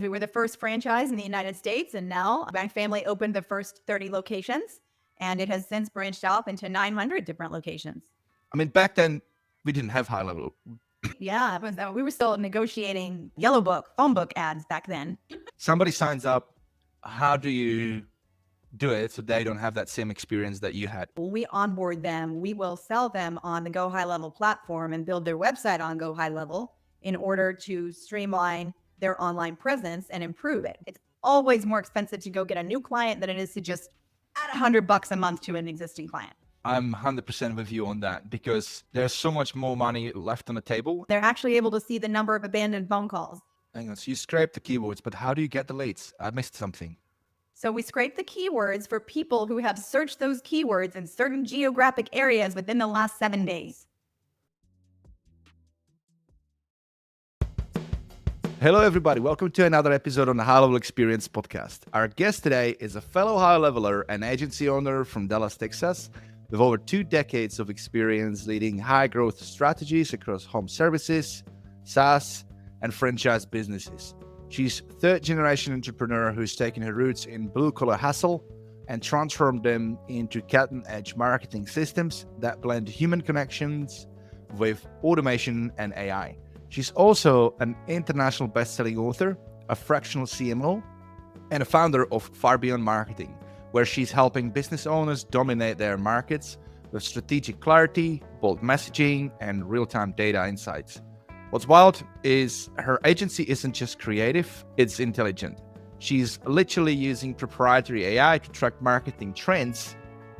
We were the first franchise in the United States, and now my family opened the first 30 locations, and it has since branched off into 900 different locations. I mean, back then, we didn't have HighLevel. Yeah, we were still negotiating yellow book, phone book ads back then. Somebody signs up. How do you do it so they don't have that same experience that you had? When we onboard them, we will sell them on the Go HighLevel platform and build their website on Go HighLevel in order to streamline their online presence and improve it. It's always more expensive to go get a new client than it is to just add $100 a month to an existing client. I'm 100% with you on that because there's so much more money left on the table. They're actually able to see the number of abandoned phone calls. Hang on, so you scrape the keywords, but how do you get the leads? I missed something. So we scrape the keywords for people who have searched those keywords in certain geographic areas within the last 7 days. Hello, everybody. Welcome to another episode on the HighLevel Experience Podcast. Our guest today is a fellow high-leveler and agency owner from Dallas, Texas, with over 2 decades of experience leading high-growth strategies across home services, SaaS, and franchise businesses. She's a third-generation entrepreneur who's taken her roots in blue-collar hustle and transformed them into cutting-edge marketing systems that blend human connections with automation and AI. She's also an international best-selling author, a fractional CMO, and a founder of Far Beyond Marketing, where she's helping business owners dominate their markets with strategic clarity, bold messaging, and real-time data insights. What's wild is her agency isn't just creative, it's intelligent. She's literally using proprietary AI to track marketing trends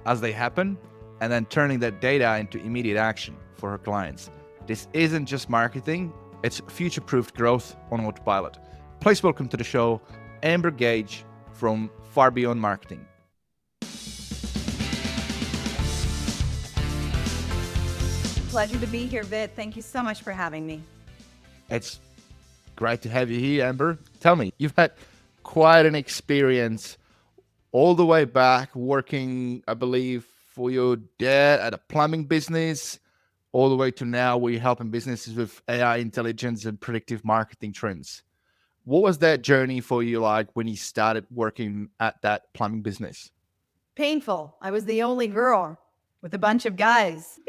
as they happen, and then turning that data into immediate action for her clients. This isn't just marketing, it's future-proofed growth on autopilot. Please welcome to the show, Amber Gaige from Far Beyond Marketing. Pleasure to be here, Vit. Thank you so much for having me. It's great to have you here, Amber. Tell me, you've had quite an experience all the way back working, I believe, for your dad at a plumbing business, all the way to now where you're helping businesses with AI intelligence and predictive marketing trends. What was that journey for you like when you started working at that plumbing business? Painful. I was the only girl with a bunch of guys.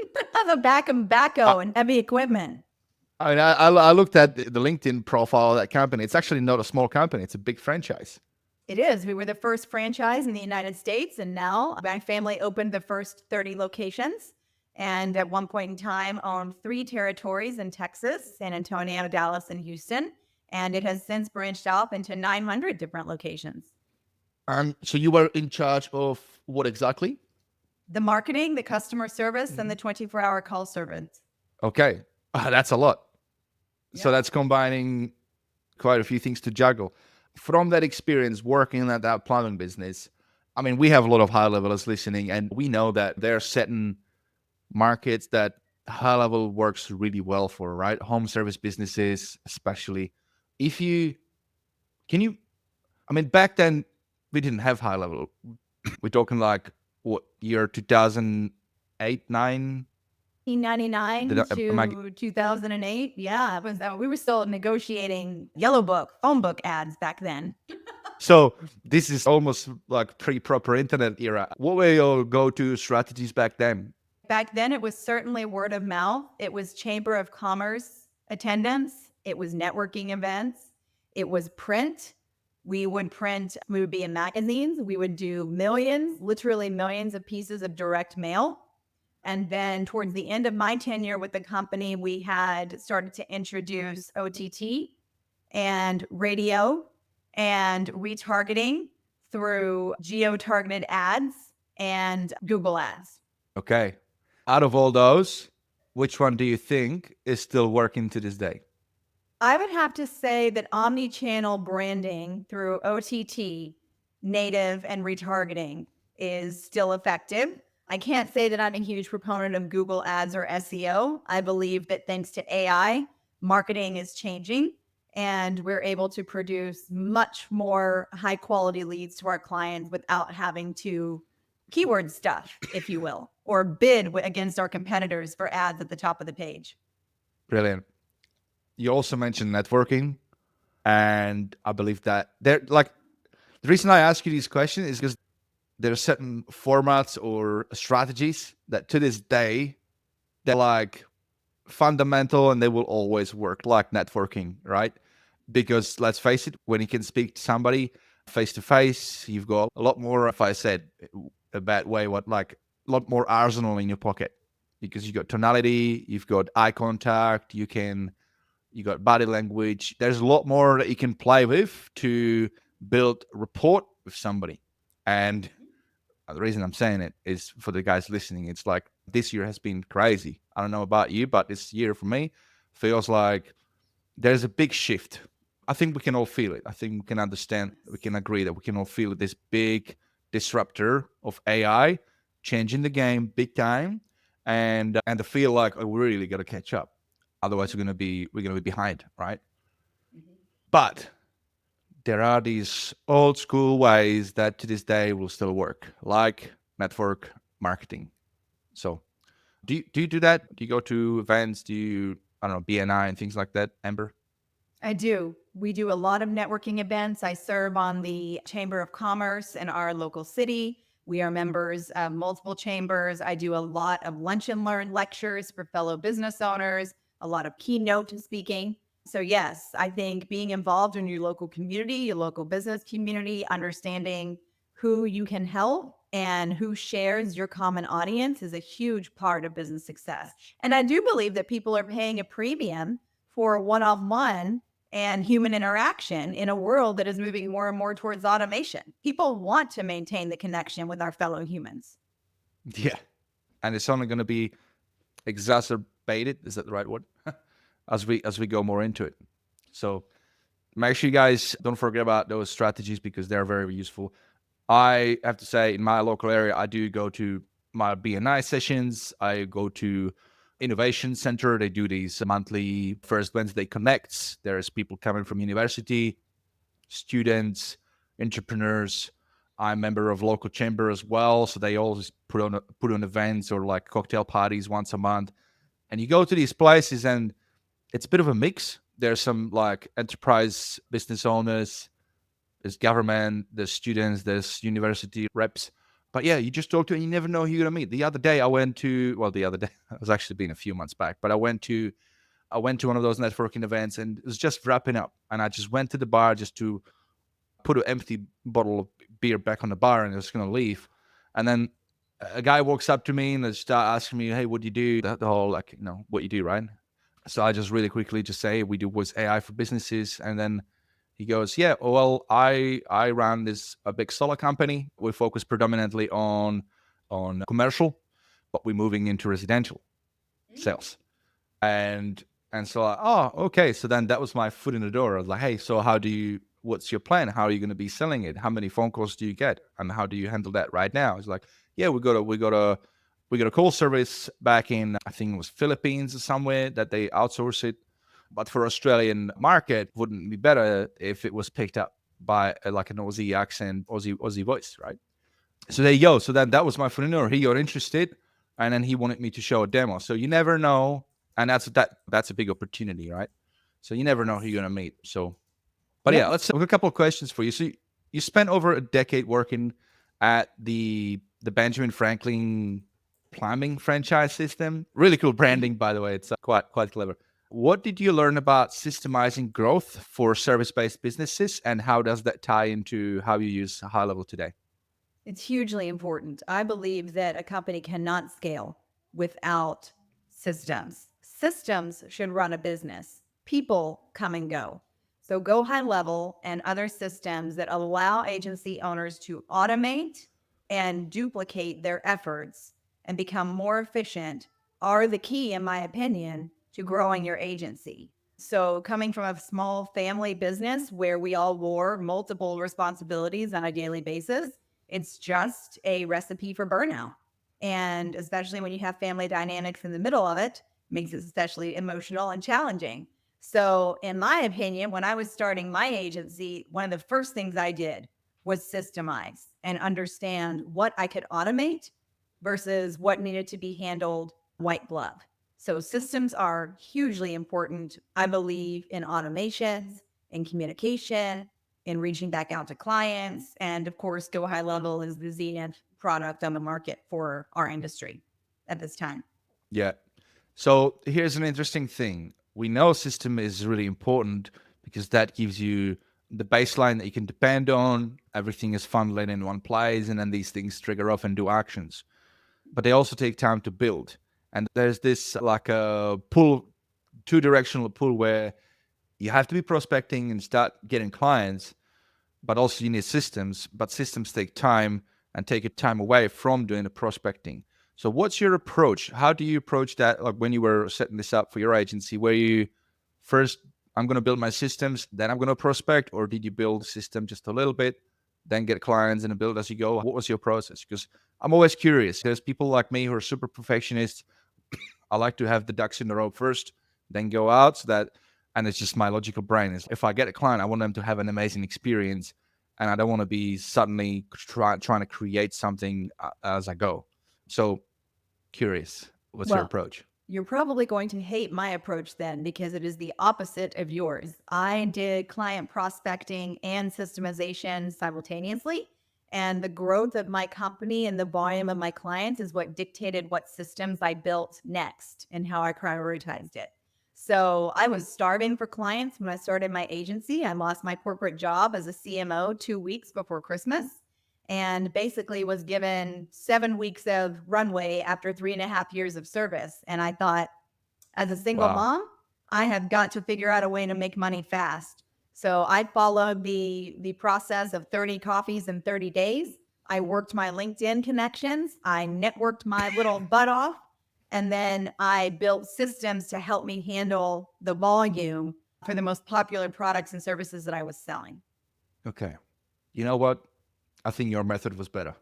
The back and backhoe and heavy equipment. I mean, I looked at the LinkedIn profile of that company. It's actually not a small company. It's a big franchise. It is. We were the first franchise in the United States, and now my family opened the first 30 locations. And at one point in time, owned 3 territories in Texas, San Antonio, Dallas, and Houston. And it has since branched off into 900 different locations. So you were in charge of what exactly? The marketing, the customer service, and the 24-hour call service. Okay. That's a lot. Yeah. So that's combining quite a few things to juggle. From that experience working at that plumbing business, I mean, we have a lot of high levelers listening, and we know that there are certain markets that high level works really well for, right? Home service businesses, especially. I mean, back then we didn't have high level. We're talking like what year, 2008, 9? 1999 to 2008. Yeah, we were still negotiating yellow book, phone book ads back then. So this is almost like pre-proper internet era. What were your go-to strategies back then? Back then, it was certainly word of mouth. It was Chamber of Commerce attendance. It was networking events. It was print. We would be in magazines. We would do literally millions of pieces of direct mail. And then towards the end of my tenure with the company, we had started to introduce OTT and radio and retargeting through geo-targeted ads and Google ads. Okay. Out of all those, which one do you think is still working to this day? I would have to say that omni-channel branding through OTT, native, and retargeting is still effective. I can't say that I'm a huge proponent of Google ads or SEO. I believe that thanks to AI, marketing is changing, and we're able to produce much more high quality leads to our clients without having to keyword stuff, if you will, or bid against our competitors for ads at the top of the page. Brilliant. You also mentioned networking. And I believe that they're like, the reason I ask you these questions is because there are certain formats or strategies that to this day, they're like fundamental and they will always work, like networking, right? Because let's face it, when you can speak to somebody face to face, you've got a lot more, if I said a bad way, what like a lot more arsenal in your pocket because you got tonality, you've got eye contact, you got body language. There's a lot more that you can play with to build rapport with somebody. And the reason I'm saying it is for the guys listening. It's like this year has been crazy. I don't know about you, but this year for me feels like there's a big shift. I think we can all feel it. I think we can understand, we can agree that we can all feel this big disruptor of AI changing the game big time, and to feel like, oh, we really got to catch up. Otherwise, we're gonna be behind, right? But there are these old school ways that to this day will still work, like network marketing. So, do you do that? Do you go to events? Do you, I don't know, BNI and things like that, Amber? I do. We do a lot of networking events. I serve on the Chamber of Commerce in our local city. We are members of multiple chambers. I do a lot of lunch and learn lectures for fellow business owners, a lot of keynote speaking. So, yes, I think being involved in your local community, your local business community, understanding who you can help and who shares your common audience is a huge part of business success. And I do believe that people are paying a premium for one-on-one and human interaction in a world that is moving more and more towards automation. People want to maintain the connection with our fellow humans. Yeah, and it's only going to be exacerbated. Is that the right word? As we go more into it. So make sure you guys don't forget about those strategies because they're very useful. I have to say, in my local area, I do go to my BNI sessions. I go to Innovation Center. They do these monthly First Wednesday Connects. There's people coming from university, students, entrepreneurs. I'm a member of local chamber as well, so they always put on events or like cocktail parties once a month. And you go to these places, and it's a bit of a mix. There's some like enterprise business owners, there's government, there's students, there's university reps. But yeah, you just talk to, and you never know who you're gonna meet. The other day, it was actually been a few months back, but I went to one of those networking events, and it was just wrapping up, and I just went to the bar just to put an empty bottle of beer back on the bar, and I was gonna leave, and then a guy walks up to me and they start asking me, "Hey, what do you do?" The whole like, what you do, right? So I just really quickly just say we do was AI for businesses, and then he goes, "Yeah, well, I run this a big solar company. We focus predominantly on commercial, but we're moving into residential sales." And so oh, okay. So then that was my foot in the door. I was like, "Hey, so what's your plan? How are you going to be selling it? How many phone calls do you get, and how do you handle that right now?" It's like, "Yeah, we got a call service back in, I think it was Philippines or somewhere, that they outsource it. But for Australian market, wouldn't it be better if it was picked up by like an Aussie accent, Aussie voice, right?" So there you go. So then that was my friend, or he got interested, and then he wanted me to show a demo. So you never know, and that's a big opportunity, right? So you never know who you're gonna meet. So, but yeah, Yes. let's have a couple of questions for you. So you spent over a decade working at the Benjamin Franklin plumbing franchise system. Really cool branding, by the way. It's quite clever. What did you learn about systemizing growth for service-based businesses, and how does that tie into how you use HighLevel today? It's hugely important. I believe that a company cannot scale without systems. Systems should run a business. People come and go. So Go High Level and other systems that allow agency owners to automate and duplicate their efforts and become more efficient are the key, in my opinion, to growing your agency. So, coming from a small family business where we all wore multiple responsibilities on a daily basis, it's just a recipe for burnout. And especially when you have family dynamics in the middle of it, makes it especially emotional and challenging. So, in my opinion, when I was starting my agency, one of the first things I did was systemize and understand what I could automate versus what needed to be handled white glove. So systems are hugely important, I believe, in automations, in communication, in reaching back out to clients. And of course, Go High Level is the zenith product on the market for our industry at this time. Yeah. So here's an interesting thing. We know system is really important because that gives you the baseline that you can depend on. Everything is funneled in one place, and then these things trigger off and do actions. But they also take time to build. And there's this like a pull, two-directional pull where you have to be prospecting and start getting clients, but also you need systems. But systems take time and take your time away from doing the prospecting. So what's your approach? How do you approach that? Like when you were setting this up for your agency, where you first, I'm going to build my systems, then I'm going to prospect, or did you build the system just a little bit, then get clients and build as you go? What was your process? Because I'm always curious. There's people like me who are super perfectionists. I like to have the ducks in a row first, then go out so that, and it's just my logical brain is if I get a client, I want them to have an amazing experience, and I don't want to be suddenly trying to create something as I go. So curious, what's your approach? You're probably going to hate my approach then because it is the opposite of yours. I did client prospecting and systemization simultaneously. And the growth of my company and the volume of my clients is what dictated what systems I built next and how I prioritized it. So I was starving for clients when I started my agency. I lost my corporate job as a CMO 2 weeks before Christmas and basically was given 7 weeks of runway after 3.5 years of service. And I thought, as a single mom, I have got to figure out a way to make money fast. So I followed the process of 30 coffees in 30 days. I worked my LinkedIn connections. I networked my little butt off. And then I built systems to help me handle the volume for the most popular products and services that I was selling. Okay. You know what? I think your method was better.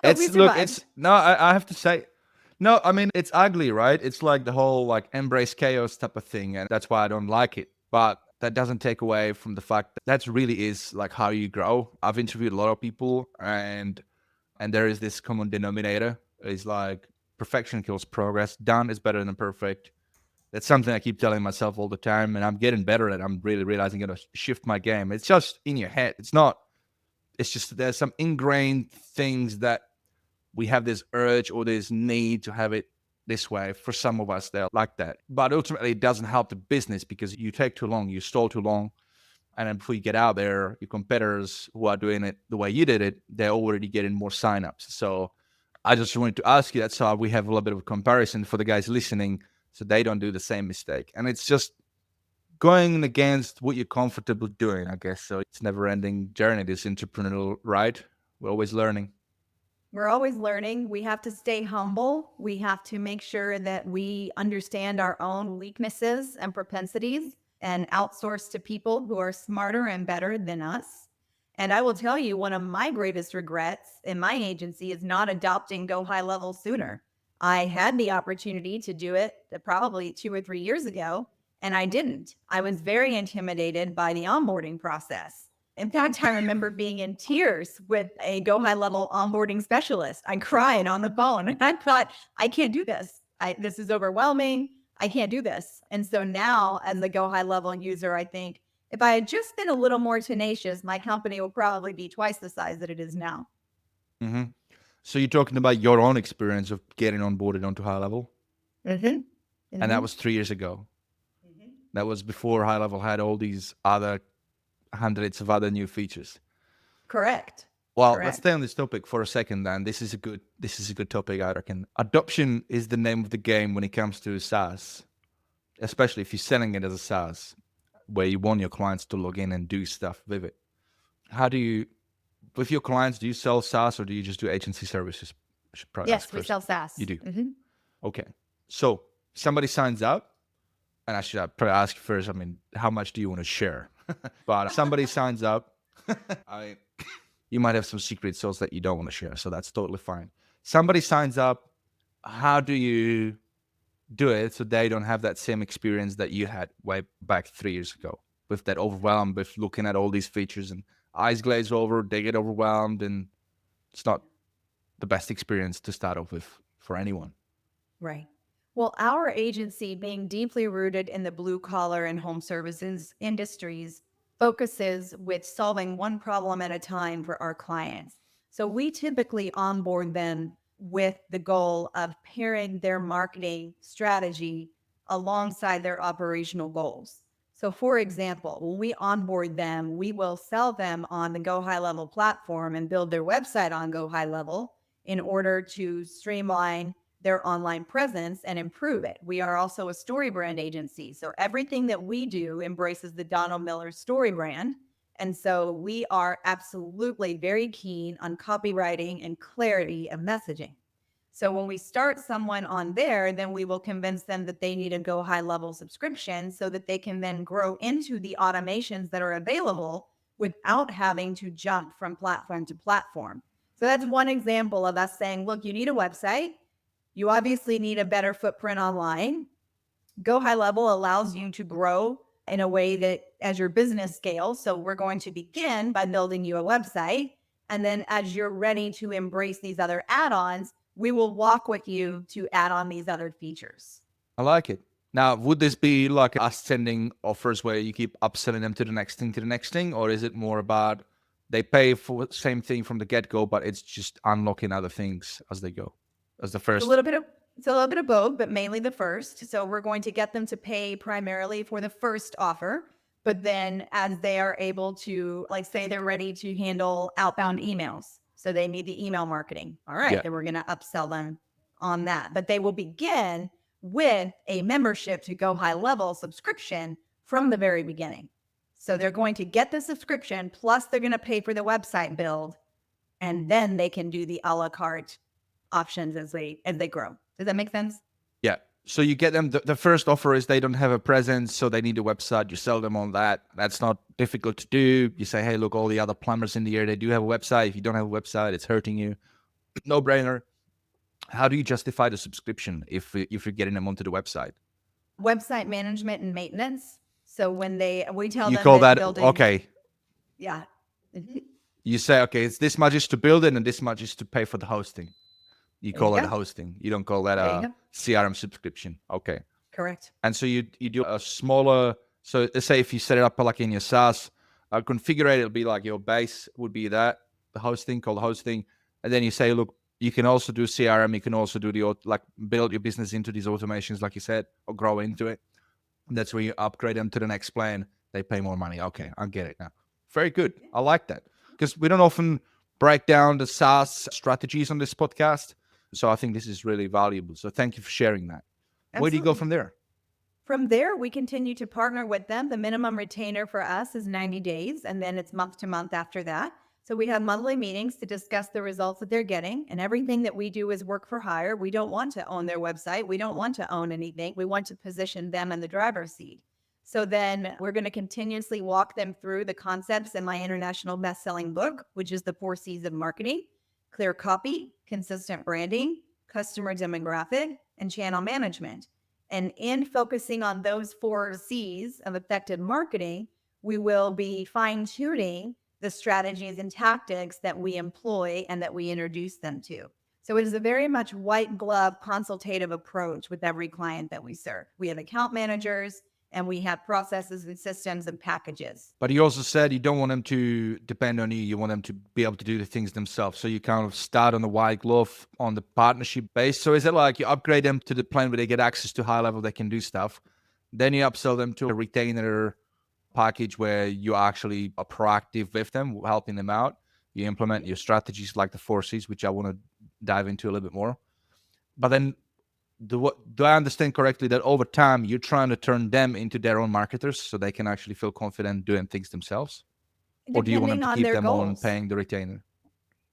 I have to say, no, I mean, it's ugly, right? It's like the whole like embrace chaos type of thing. And that's why I don't like it. But that doesn't take away from the fact that that really is like how you grow. I've interviewed a lot of people and there is this common denominator. It's like perfection kills progress. Done is better than perfect. That's something I keep telling myself all the time. And I'm getting better at it. I'm really realizing I'm going to shift my game. It's just in your head. It's just there's some ingrained things that we have this urge or this need to have it this way. For some of us, they're like that. But ultimately, it doesn't help the business because you take too long, you stall too long. And then before you get out there, your competitors who are doing it the way you did it, they're already getting more signups. So I just wanted to ask you, that's how we have a little bit of a comparison for the guys listening so they don't do the same mistake. And it's just going against what you're comfortable doing, I guess. So it's never-ending journey, this entrepreneurial ride. We're always learning. We're always learning. We have to stay humble. We have to make sure that we understand our own weaknesses and propensities and outsource to people who are smarter and better than us. And I will tell you, one of my greatest regrets in my agency is not adopting Go High Level sooner. I had the opportunity to do it probably 2 or 3 years ago, and I didn't. I was very intimidated by the onboarding process. In fact, I remember being in tears with a Go High Level onboarding specialist. I cried on the phone. And I thought, I can't do this. This is overwhelming. I can't do this. And so now, as the Go High Level user, I think if I had just been a little more tenacious, my company will probably be twice the size that it is now. Mm-hmm. So you're talking about your own experience of getting onboarded onto High Level? Mm-hmm. Mm-hmm. And that was 3 years ago. Mm-hmm. That was before High Level had all these other hundreds of other new features. Correct. Well, let's stay on this topic for a second then. This is a good topic, I reckon. Adoption is the name of the game when it comes to SaaS, especially if you're selling it as a SaaS, where you want your clients to log in and do stuff with it. How do you, with your clients, do you sell SaaS or do you just do agency services? Yes, we sell SaaS. You do? Mm-hmm. Okay. So somebody signs up, and I should probably ask first, I mean, how much do you want to share? But somebody signs up, you might have some secret sauce that you don't want to share, so that's totally fine. Somebody signs up, how do you do it so they don't have that same experience that you had way back 3 years ago with that overwhelm, with looking at all these features and eyes glaze over, they get overwhelmed, and it's not the best experience to start off with for anyone. Right. Well, our agency, being deeply rooted in the blue collar and home services industries, focuses with solving one problem at a time for our clients. So we typically onboard them with the goal of pairing their marketing strategy alongside their operational goals. So, for example, when we onboard them, we will sell them on the Go High Level platform and build their website on Go High Level in order to streamline their online presence and improve it. We are also a StoryBrand agency. So everything that we do embraces the Donald Miller story brand. And so we are absolutely very keen on copywriting and clarity of messaging. So when we start someone on there, then we will convince them that they need a Go High Level subscription so that they can then grow into the automations that are available without having to jump from platform to platform. So that's one example of us saying, look, you need a website. You obviously need a better footprint online. Go High Level allows you to grow in a way that as your business scales. So we're going to begin by building you a website. And then as you're ready to embrace these other add-ons, we will walk with you to add on these other features. I like it. Now, would this be like us sending offers where you keep upselling them to the next thing, to the next thing? Or is it more about they pay for the same thing from the get-go, but it's just unlocking other things as they go? As the first? It's a little bit of both, but mainly the first. So we're going to get them to pay primarily for the first offer. But then as they are able to, like say they're ready to handle outbound emails. So they need the email marketing. All right, then we're going to upsell them on that. But they will begin with a membership to Go High Level subscription from the very beginning. So they're going to get the subscription, plus they're going to pay for the website build, and then they can do the a la carte options as they grow. Does that make sense? Yeah. So you get them, the first offer is they don't have a presence, so they need a website. You sell them on that. That's not difficult to do. You say, hey, look, all the other plumbers in the area, they do have a website. If you don't have a website, it's hurting you. No brainer. How do you justify the subscription if you're getting them onto the website? Website management and maintenance. So when we tell you them call that building, okay. Yeah. You say, okay, it's this much is to build it and this much is to pay for the hosting. You call it hosting. You don't call that a CRM subscription. Okay. Correct. And so you do a smaller, so let's say if you set it up like in your SaaS, configure it, it'll be like your base would be that, the hosting, called hosting. And then you say, look, you can also do CRM. You can also do build your business into these automations, like you said, or grow into it. And that's where you upgrade them to the next plan. They pay more money. Okay, I get it now. Very good. I like that because we don't often break down the SaaS strategies on this podcast. So I think this is really valuable. So thank you for sharing that. Absolutely. Where do you go from there? From there, we continue to partner with them. The minimum retainer for us is 90 days, and then it's month to month after that. So we have monthly meetings to discuss the results that they're getting, and everything that we do is work for hire. We don't want to own their website. We don't want to own anything. We want to position them in the driver's seat. So then we're going to continuously walk them through the concepts in my international best-selling book, which is the 4 C's of marketing: clear copy, consistent branding, customer demographic, and channel management. And in focusing on those 4 C's of effective marketing, we will be fine-tuning the strategies and tactics that we employ and that we introduce them to. So it is a very much white glove consultative approach with every client that we serve. We have account managers, and we have processes and systems and packages. But you also said you don't want them to depend on you. You want them to be able to do the things themselves. So you kind of start on the white glove on the partnership base. So is it like you upgrade them to the plan where they get access to high level, they can do stuff. Then you upsell them to a retainer package where you actually are proactive with them, helping them out. You implement your strategies like the 4 C's, which I want to dive into a little bit more. But then do I understand correctly that over time you're trying to turn them into their own marketers so they can actually feel confident doing things themselves? Or do you want them to keep them on paying the retainer?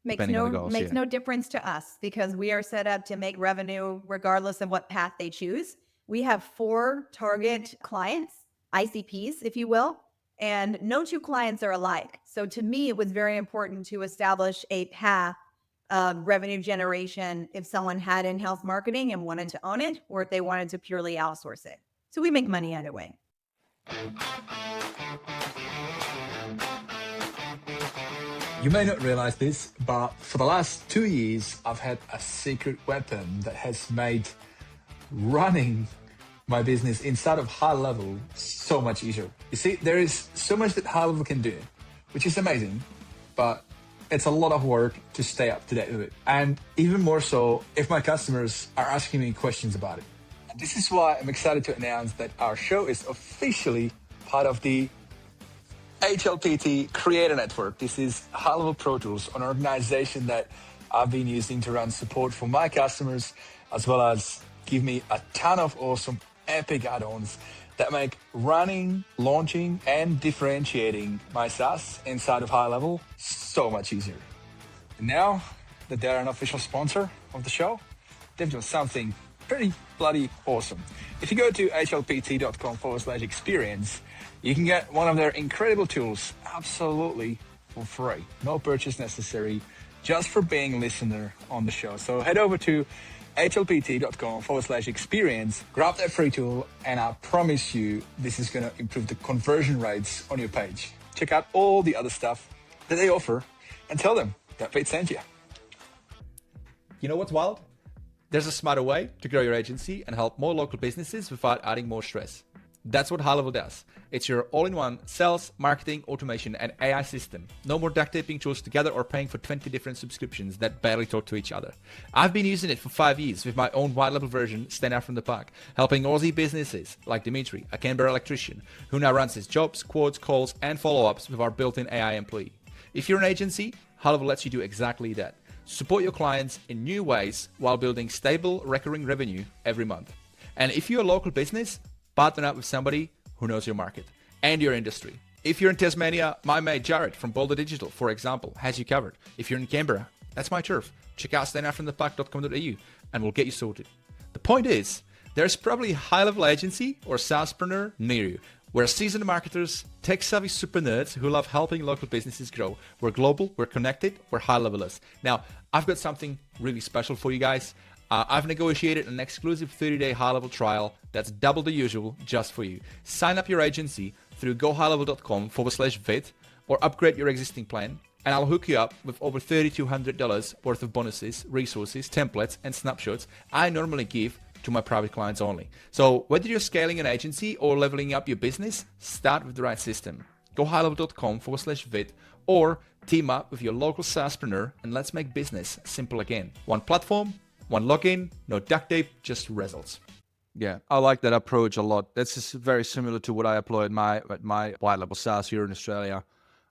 Makes no difference to us because we are set up to make revenue regardless of what path they choose. We have 4 target clients, ICPs, if you will, and no 2 clients are alike. So to me, it was very important to establish a path of revenue generation if someone had in-house marketing and wanted to own it, or if they wanted to purely outsource it. So we make money either way. You may not realize this, but for the last 2 years, I've had a secret weapon that has made running my business inside of HighLevel so much easier. You see, there is so much that HighLevel can do, which is amazing, but it's a lot of work to stay up to date with it. And even more so if my customers are asking me questions about it. And this is why I'm excited to announce that our show is officially part of the HLPT Creator Network. This is HighLevel Pro Tools, an organization that I've been using to run support for my customers, as well as give me a ton of awesome epic add-ons that make running, launching, and differentiating my SaaS inside of HighLevel so much easier. And now that they're an official sponsor of the show, they've done something pretty bloody awesome. If you go to hlpt.com/experience, you can get one of their incredible tools absolutely for free. No purchase necessary, just for being a listener on the show. So head over to hlpt.com/experience, grab that free tool, and I promise you this is going to improve the conversion rates on your page. Check out all the other stuff that they offer and tell them that Vit sent you. You know what's wild? There's a smarter way to grow your agency and help more local businesses without adding more stress. That's what HighLevel does. It's your all-in-one sales, marketing, automation, and AI system. No more duct taping tools together or paying for 20 different subscriptions that barely talk to each other. I've been using it for 5 years with my own white-level version, stand out from the pack, helping Aussie businesses like Dimitri, a Canberra electrician, who now runs his jobs, quotes, calls, and follow-ups with our built-in AI employee. If you're an agency, HighLevel lets you do exactly that. Support your clients in new ways while building stable, recurring revenue every month. And if you're a local business, partner up with somebody who knows your market and your industry. If you're in Tasmania, my mate Jared from Boulder Digital, for example, has you covered. If you're in Canberra, that's my turf. Check out standoutfromthepack.com.au and we'll get you sorted. The point is, there's probably a high-level agency or SaaSpreneur near you. We're seasoned marketers, tech-savvy super nerds who love helping local businesses grow. We're global, we're connected, we're high-levelers. Now, I've got something really special for you guys. I've negotiated an exclusive 30-day HighLevel trial that's double the usual just for you. Sign up your agency through gohighlevel.com/Vit or upgrade your existing plan, and I'll hook you up with over $3,200 worth of bonuses, resources, templates, and snapshots I normally give to my private clients only. So whether you're scaling an agency or leveling up your business, start with the right system. gohighlevel.com/Vit or team up with your local SaaSpreneur and let's make business simple again. One platform, one login, no duct tape, just results. Yeah, I like that approach a lot. That's just very similar to what I apply at my white level SaaS here in Australia.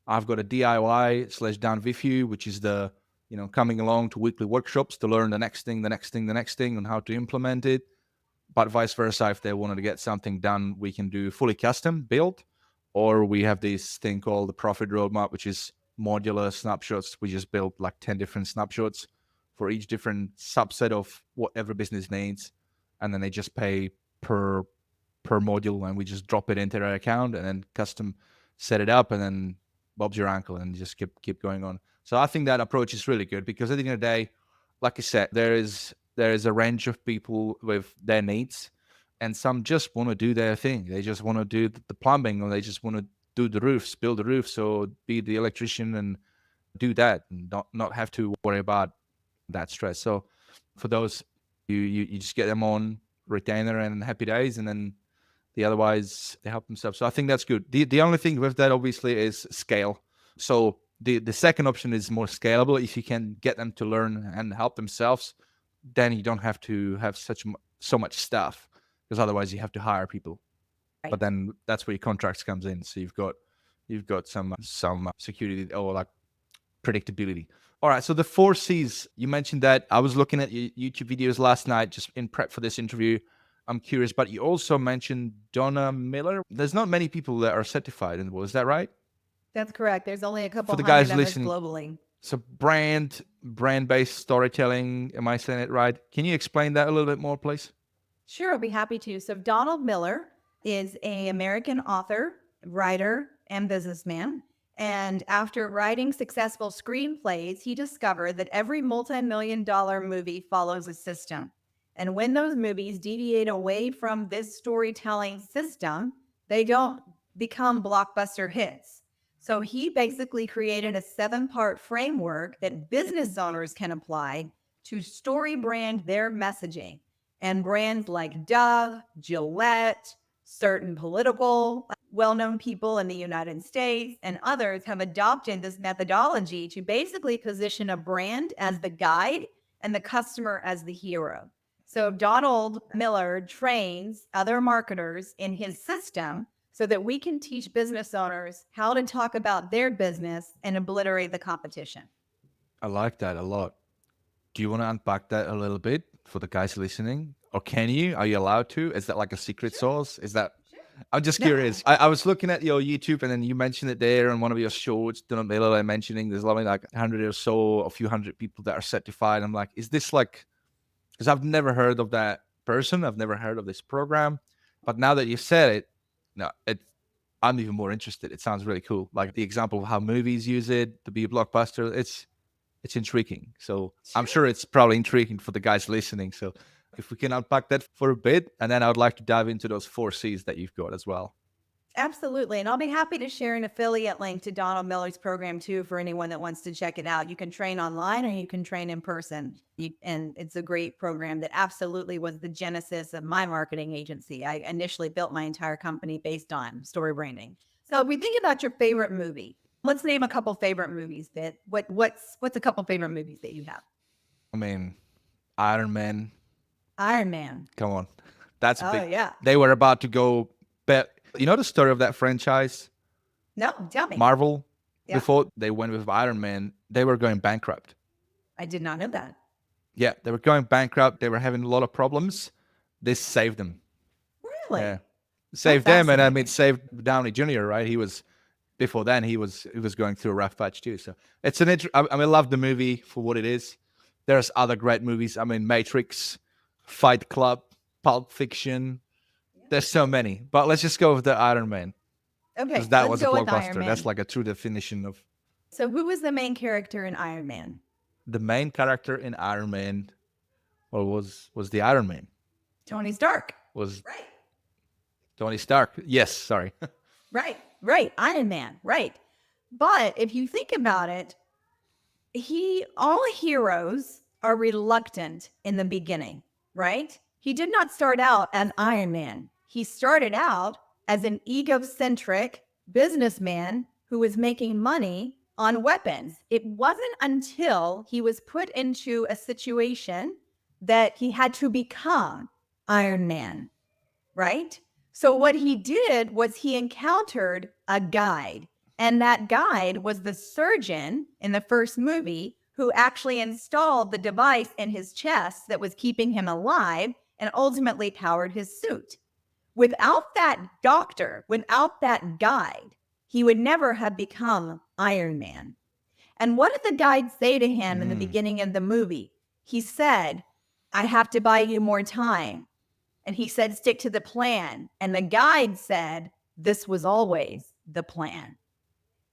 I've got a DIY/done with you, which is the, coming along to weekly workshops to learn the next thing on how to implement it. But vice versa, if they wanted to get something done, we can do fully custom build, or we have this thing called the profit roadmap, which is modular snapshots. We just build like 10 different snapshots for each different subset of what every business needs. And then they just pay per module, and we just drop it into their account and then custom set it up, and then Bob's your uncle, and just keep going on. So I think that approach is really good because at the end of the day, like I said, there is a range of people with their needs, and some just want to do their thing. They just want to do the plumbing, or they just want to do the roofs, build the roof. So be the electrician and do that, and not have to worry about that stress. So for those, you just get them on retainer and happy days, and then the otherwise they help themselves. So I think that's good. The only thing with that obviously is scale. So the second option is more scalable. If you can get them to learn and help themselves, then you don't have to have so much staff, because otherwise you have to hire people. Right. But then that's where your contracts comes in. So you've got some security or like predictability. All right, so the 4 C's, you mentioned that. I was looking at your YouTube videos last night just in prep for this interview. I'm curious, but you also mentioned Donna Miller. There's not many people that are certified in the world. Is that right? That's correct. There's only a couple for the guys hundred of us listening globally. So brand-based storytelling, am I saying it right? Can you explain that a little bit more, please? Sure, I'll be happy to. So Donald Miller is an American author, writer, and businessman. And after writing successful screenplays, he discovered that every multi-million-dollar movie follows a system. And when those movies deviate away from this storytelling system, they don't become blockbuster hits. So he basically created a 7-part framework that business owners can apply to story brand their messaging. And brands like Dove, Gillette, certain political well-known people in the United States and others have adopted this methodology to basically position a brand as the guide and the customer as the hero. So Donald Miller trains other marketers in his system so that we can teach business owners how to talk about their business and obliterate the competition. I like that a lot. Do you want to unpack that a little bit for the guys listening? Or can you? Are you allowed to? Is that like a secret sauce? Is that... I'm just curious. I was looking at your YouTube and then you mentioned it there on one of your shorts, Donald Miller, mentioning there's only like 100 or so, a few hundred people that are certified. I'm like, is this like... Because I've never heard of that person. I've never heard of this program. But now that you said it, no, I'm even more interested. It sounds really cool. Like the example of how movies use it to be a blockbuster. It's intriguing. So I'm sure it's probably intriguing for the guys listening. So if we can unpack that for a bit, and then I would like to dive into those 4 C's that you've got as well. Absolutely. And I'll be happy to share an affiliate link to Donald Miller's program too for anyone that wants to check it out. You can train online or you can train in person. And it's a great program that absolutely was the genesis of my marketing agency. I initially built my entire company based on StoryBranding. So if we think about your favorite movie, let's name a couple favorite movies, Vit. What's a couple favorite movies that you have? I mean, Iron Man. Iron Man. Come on. That's Oh, big. yeah. They were about to go... You know the story of that franchise? No, tell me. Marvel? Yeah. Before they went with Iron Man, they were going bankrupt. I did not know that. Yeah, they were going bankrupt. They were having a lot of problems. This saved them. Really? Yeah. Saved them, and I mean, fascinating. saved Downey Jr., right? Before then, he was going through a rough patch too. So it's I love the movie for what it is. There's other great movies. I mean, Matrix, Fight Club, Pulp Fiction. There's so many, but let's just go with the Iron Man. Okay, Because that was let's a go with Iron blockbuster. Man. That's like a true definition of... So who was the main character in Iron Man? The main character in Iron Man, or was the Iron Man? Tony Stark. Was Right. Tony Stark. Yes, sorry. Right. Iron Man. Right. But if you think about it, all heroes are reluctant in the beginning, right? He did not start out as Iron Man. He started out as an egocentric businessman who was making money on weapons. It wasn't until he was put into a situation that he had to become Iron Man, right? So what he did was he encountered a guide, and that guide was the surgeon in the first movie who actually installed the device in his chest that was keeping him alive and ultimately powered his suit. Without that doctor, without that guide, he would never have become Iron Man. And what did the guide say to him in the beginning of the movie? He said, I have to buy you more time. And he said, stick to the plan. And the guide said, this was always the plan.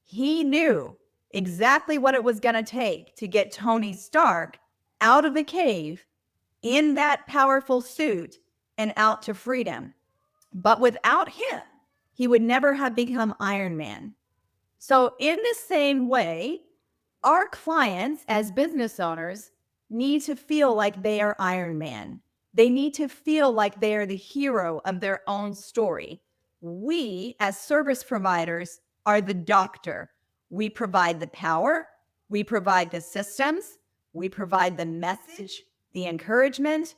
He knew exactly what it was going to take to get Tony Stark out of the cave in that powerful suit and out to freedom. But without him, he would never have become Iron Man. So in the same way, our clients as business owners need to feel like they are Iron Man. They need to feel like they are the hero of their own story. We, as service providers, are the doctor. We provide the power, we provide the systems, we provide the message, the encouragement,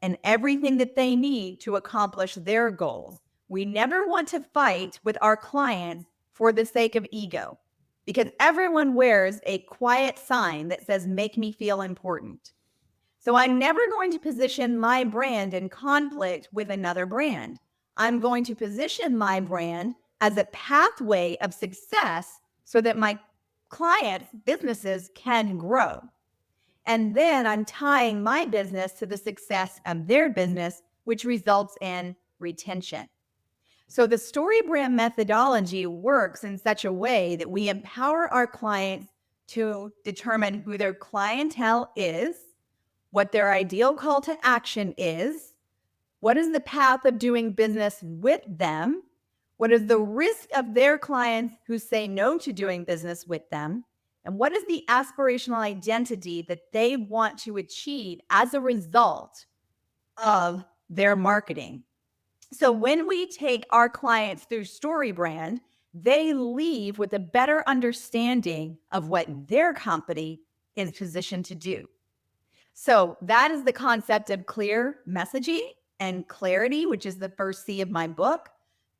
and everything that they need to accomplish their goals. We never want to fight with our clients for the sake of ego, because everyone wears a quiet sign that says, make me feel important. So I'm never going to position my brand in conflict with another brand. I'm going to position my brand as a pathway of success so that my clients' businesses can grow. And then I'm tying my business to the success of their business, which results in retention. So the StoryBrand methodology works in such a way that we empower our clients to determine who their clientele is, what their ideal call to action is, what is the path of doing business with them, what is the risk of their clients who say no to doing business with them, and what is the aspirational identity that they want to achieve as a result of their marketing. So when we take our clients through StoryBrand, they leave with a better understanding of what their company is positioned to do. So that is the concept of clear messaging and clarity, which is the first C of my book.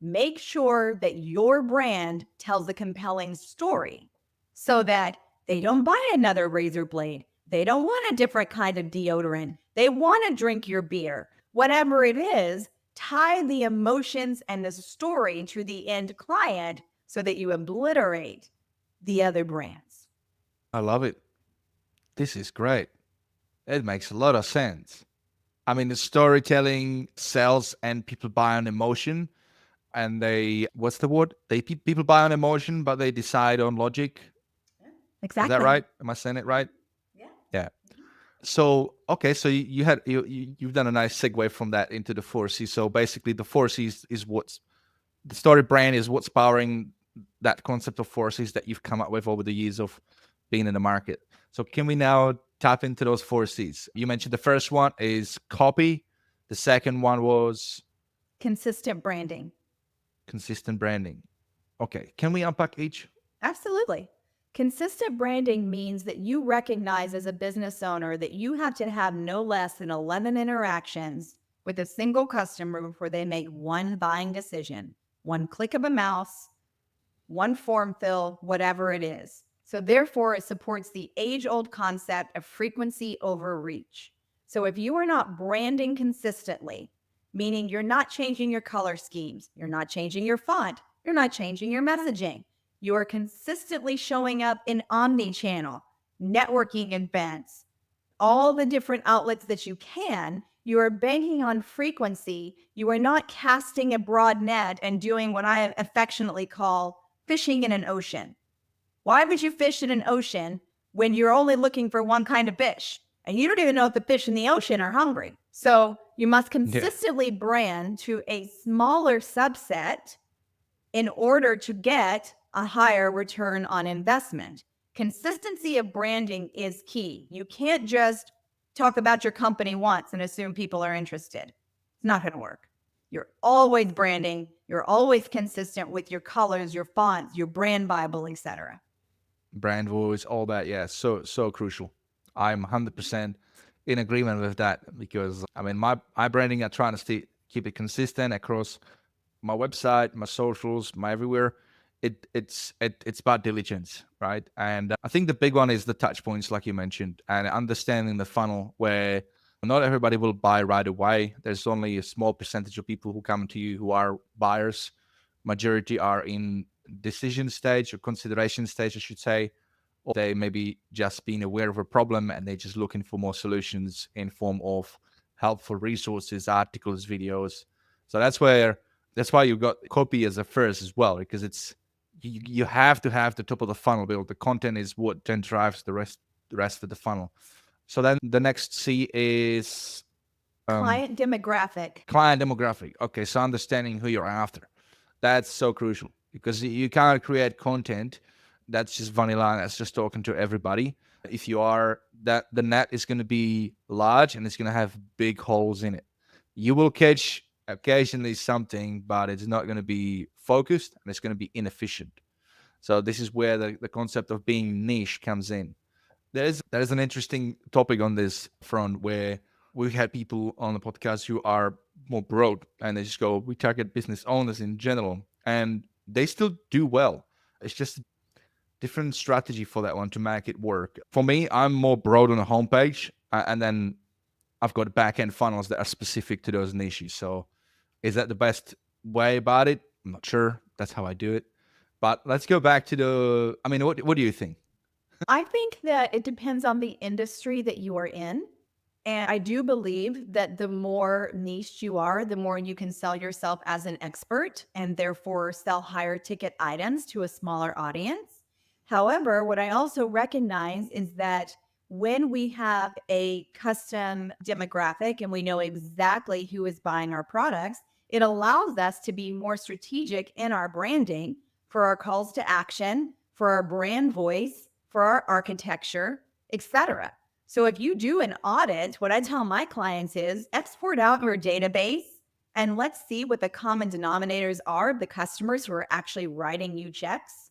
Make sure that your brand tells a compelling story so that they don't buy another razor blade. They don't want a different kind of deodorant. They want to drink your beer. Whatever it is, tie the emotions and the story to the end client so that you obliterate the other brands. I love it. This is great. It makes a lot of sense. I mean, the storytelling sells and people buy on emotion. And they, what's the word? People buy on emotion, but they decide on logic. Exactly. Is that right? Am I saying it right? Yeah. Yeah. So, okay. So you've done a nice segue from that into the 4C. So basically the 4Cs is what's, the story brand is what's powering that concept of 4Cs that you've come up with over the years of being in the market. So can we now tap into those 4Cs? You mentioned the first one is copy. The second one was Consistent branding. consistent branding. Okay. Can we unpack each? Absolutely. Consistent branding means that you recognize as a business owner that you have to have no less than 11 interactions with a single customer before they make one buying decision, one click of a mouse, one form fill, whatever it is. So therefore, it supports the age-old concept of frequency over reach. So if you are not branding consistently, meaning you're not changing your color schemes, you're not changing your font, you're not changing your messaging, you are consistently showing up in omni-channel, networking events, all the different outlets that you can, you are banking on frequency. You are not casting a broad net and doing what I affectionately call fishing in an ocean. Why would you fish in an ocean when you're only looking for one kind of fish? And you don't even know if the fish in the ocean are hungry. So you must consistently brand to a smaller subset in order to get a higher return on investment. Consistency of branding is key. You can't just talk about your company once and assume people are interested. It's not going to work. You're always branding. You're always consistent with your colors, your fonts, your brand Bible, etc. Brand voice, all that. Yeah, so crucial. I'm 100% in agreement with that because I mean my branding, I try to keep it consistent across my website, my socials, my everywhere. It's about diligence, right? And I think the big one is the touch points, like you mentioned, and understanding the funnel where not everybody will buy right away. There's only a small percentage of people who come to you who are buyers. Majority are in decision stage or consideration stage, I should say, or they maybe just being aware of a problem and they're just looking for more solutions in form of helpful resources, articles, videos. So that's why you got copy as a first as well, because it's you have to have the top of the funnel built. The content is what then drives the rest of the funnel. So then the next C is Client demographic. client demographic. Okay, so understanding who you're after. That's so crucial because you can't create content that's just vanilla, that's just talking to everybody. If you are, that the net is going to be large and it's going to have big holes in it. You will catch occasionally something, but it's not going to be focused and it's going to be inefficient. So this is where the concept of being niche comes in. There's an interesting topic on this front where we've had people on the podcast who are more broad and they just go, we target business owners in general, and they still do well. It's just a different strategy for that one to make it work. For me, I'm more broad on the homepage, and then I've got back end funnels that are specific to those niches. So is that the best way about it? I'm not sure. That's how I do it. But let's go back to I mean, what do you think? I think that it depends on the industry that you are in. And I do believe that the more niche you are, the more you can sell yourself as an expert and therefore sell higher ticket items to a smaller audience. However, what I also recognize is that when we have a custom demographic and we know exactly who is buying our products, it allows us to be more strategic in our branding for our calls to action, for our brand voice, for our architecture, etc. So if you do an audit, what I tell my clients is export out your database and let's see what the common denominators are of the customers who are actually writing you checks.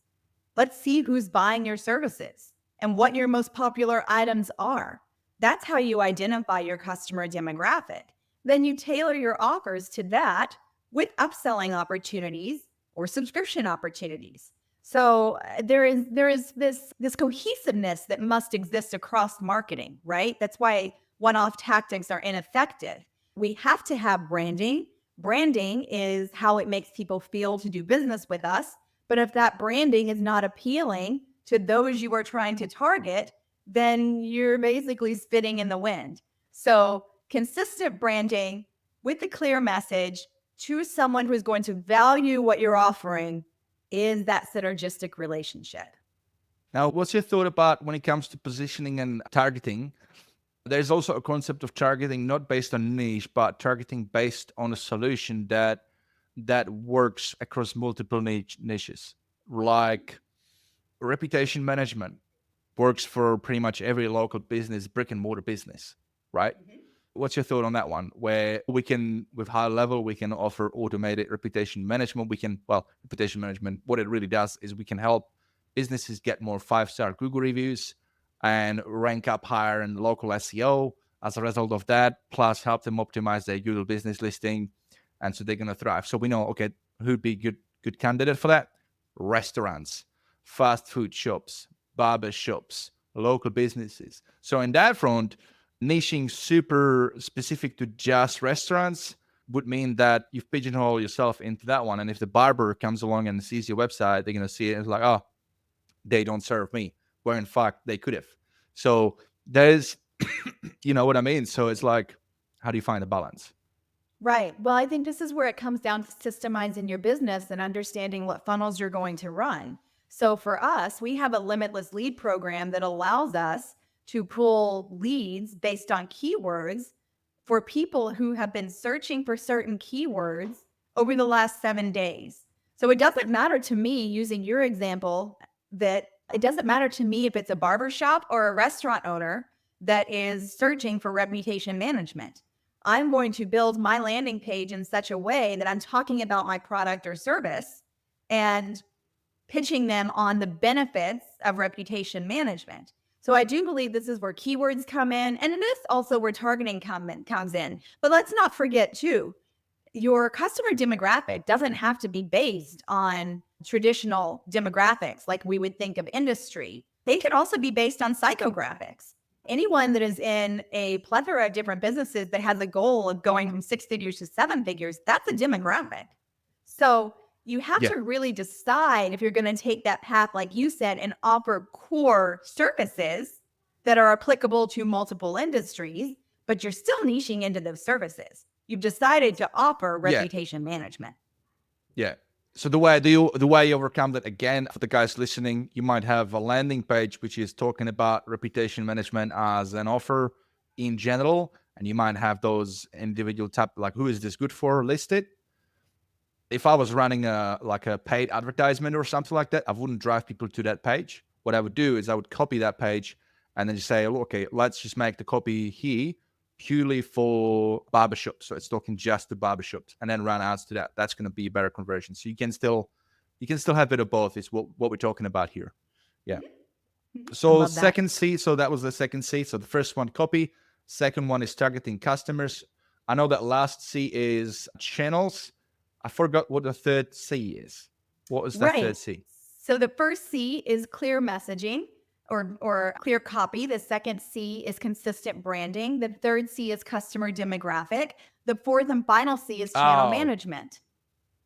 Let's see who's buying your services and what your most popular items are. That's how you identify your customer demographic. Then you tailor your offers to that with upselling opportunities or subscription opportunities. So there is this cohesiveness that must exist across marketing, right? That's why one-off tactics are ineffective. We have to have branding. Branding is how it makes people feel to do business with us. But if that branding is not appealing to those you are trying to target, then you're basically spitting in the wind. So consistent branding with a clear message to someone who's going to value what you're offering is that synergistic relationship. Now, what's your thought about when it comes to positioning and targeting? There's also a concept of targeting not based on niche, but targeting based on a solution that works across multiple niches. Like reputation management works for pretty much every local business, brick and mortar business, right? Mm-hmm. What's your thought on that one? Where we can, with HighLevel, we can offer automated reputation management. Reputation management, what it really does is we can help businesses get more 5-star Google reviews and rank up higher in local SEO as a result of that, plus help them optimize their Google business listing. And so they're going to thrive. So we know, okay, who'd be good candidate for that? Restaurants, fast food shops, barber shops, local businesses. So in that front, niching super specific to just restaurants would mean that you've pigeonholed yourself into that one. And if the barber comes along and sees your website, they're going to see it and it's like, oh, they don't serve me. Where in fact they could have. So there's, you know what I mean? So it's like, how do you find a balance? Right. Well, I think this is where it comes down to systemizing your business and understanding what funnels you're going to run. So for us, we have a limitless lead program that allows us to pull leads based on keywords for people who have been searching for certain keywords over the last 7 days. So it doesn't matter to me, using your example, that it doesn't matter to me if it's a barbershop or a restaurant owner that is searching for reputation management. I'm going to build my landing page in such a way that I'm talking about my product or service and pitching them on the benefits of reputation management. So I do believe this is where keywords come in, and it is also where targeting comes in. But let's not forget too, your customer demographic doesn't have to be based on traditional demographics like we would think of industry. They could also be based on psychographics. Anyone that is in a plethora of different businesses that has a goal of going from 6 figures to 7 figures, that's a demographic. So you have to really decide if you're going to take that path, like you said, and offer core services that are applicable to multiple industries, but you're still niching into those services. You've decided to offer reputation management. Yeah. So the way you overcome that, again, for the guys listening, you might have a landing page which is talking about reputation management as an offer in general, and you might have those individual tab like who is this good for listed. If I was running a paid advertisement or something like that, I wouldn't drive people to that page. What I would do is I would copy that page and then just say, okay, let's just make the copy here purely for barbershops. So it's talking just to barbershops and then run ads to that. That's going to be a better conversion. So you can still have a bit of both is what we're talking about here. Yeah. So second C, so that was the second C. So the first one, copy. Second one is targeting customers. I know that last C is channels. I forgot what the third C is. What was that third C? So the first C is clear messaging or clear copy. The second C is consistent branding. The third C is customer demographic. The fourth and final C is channel management.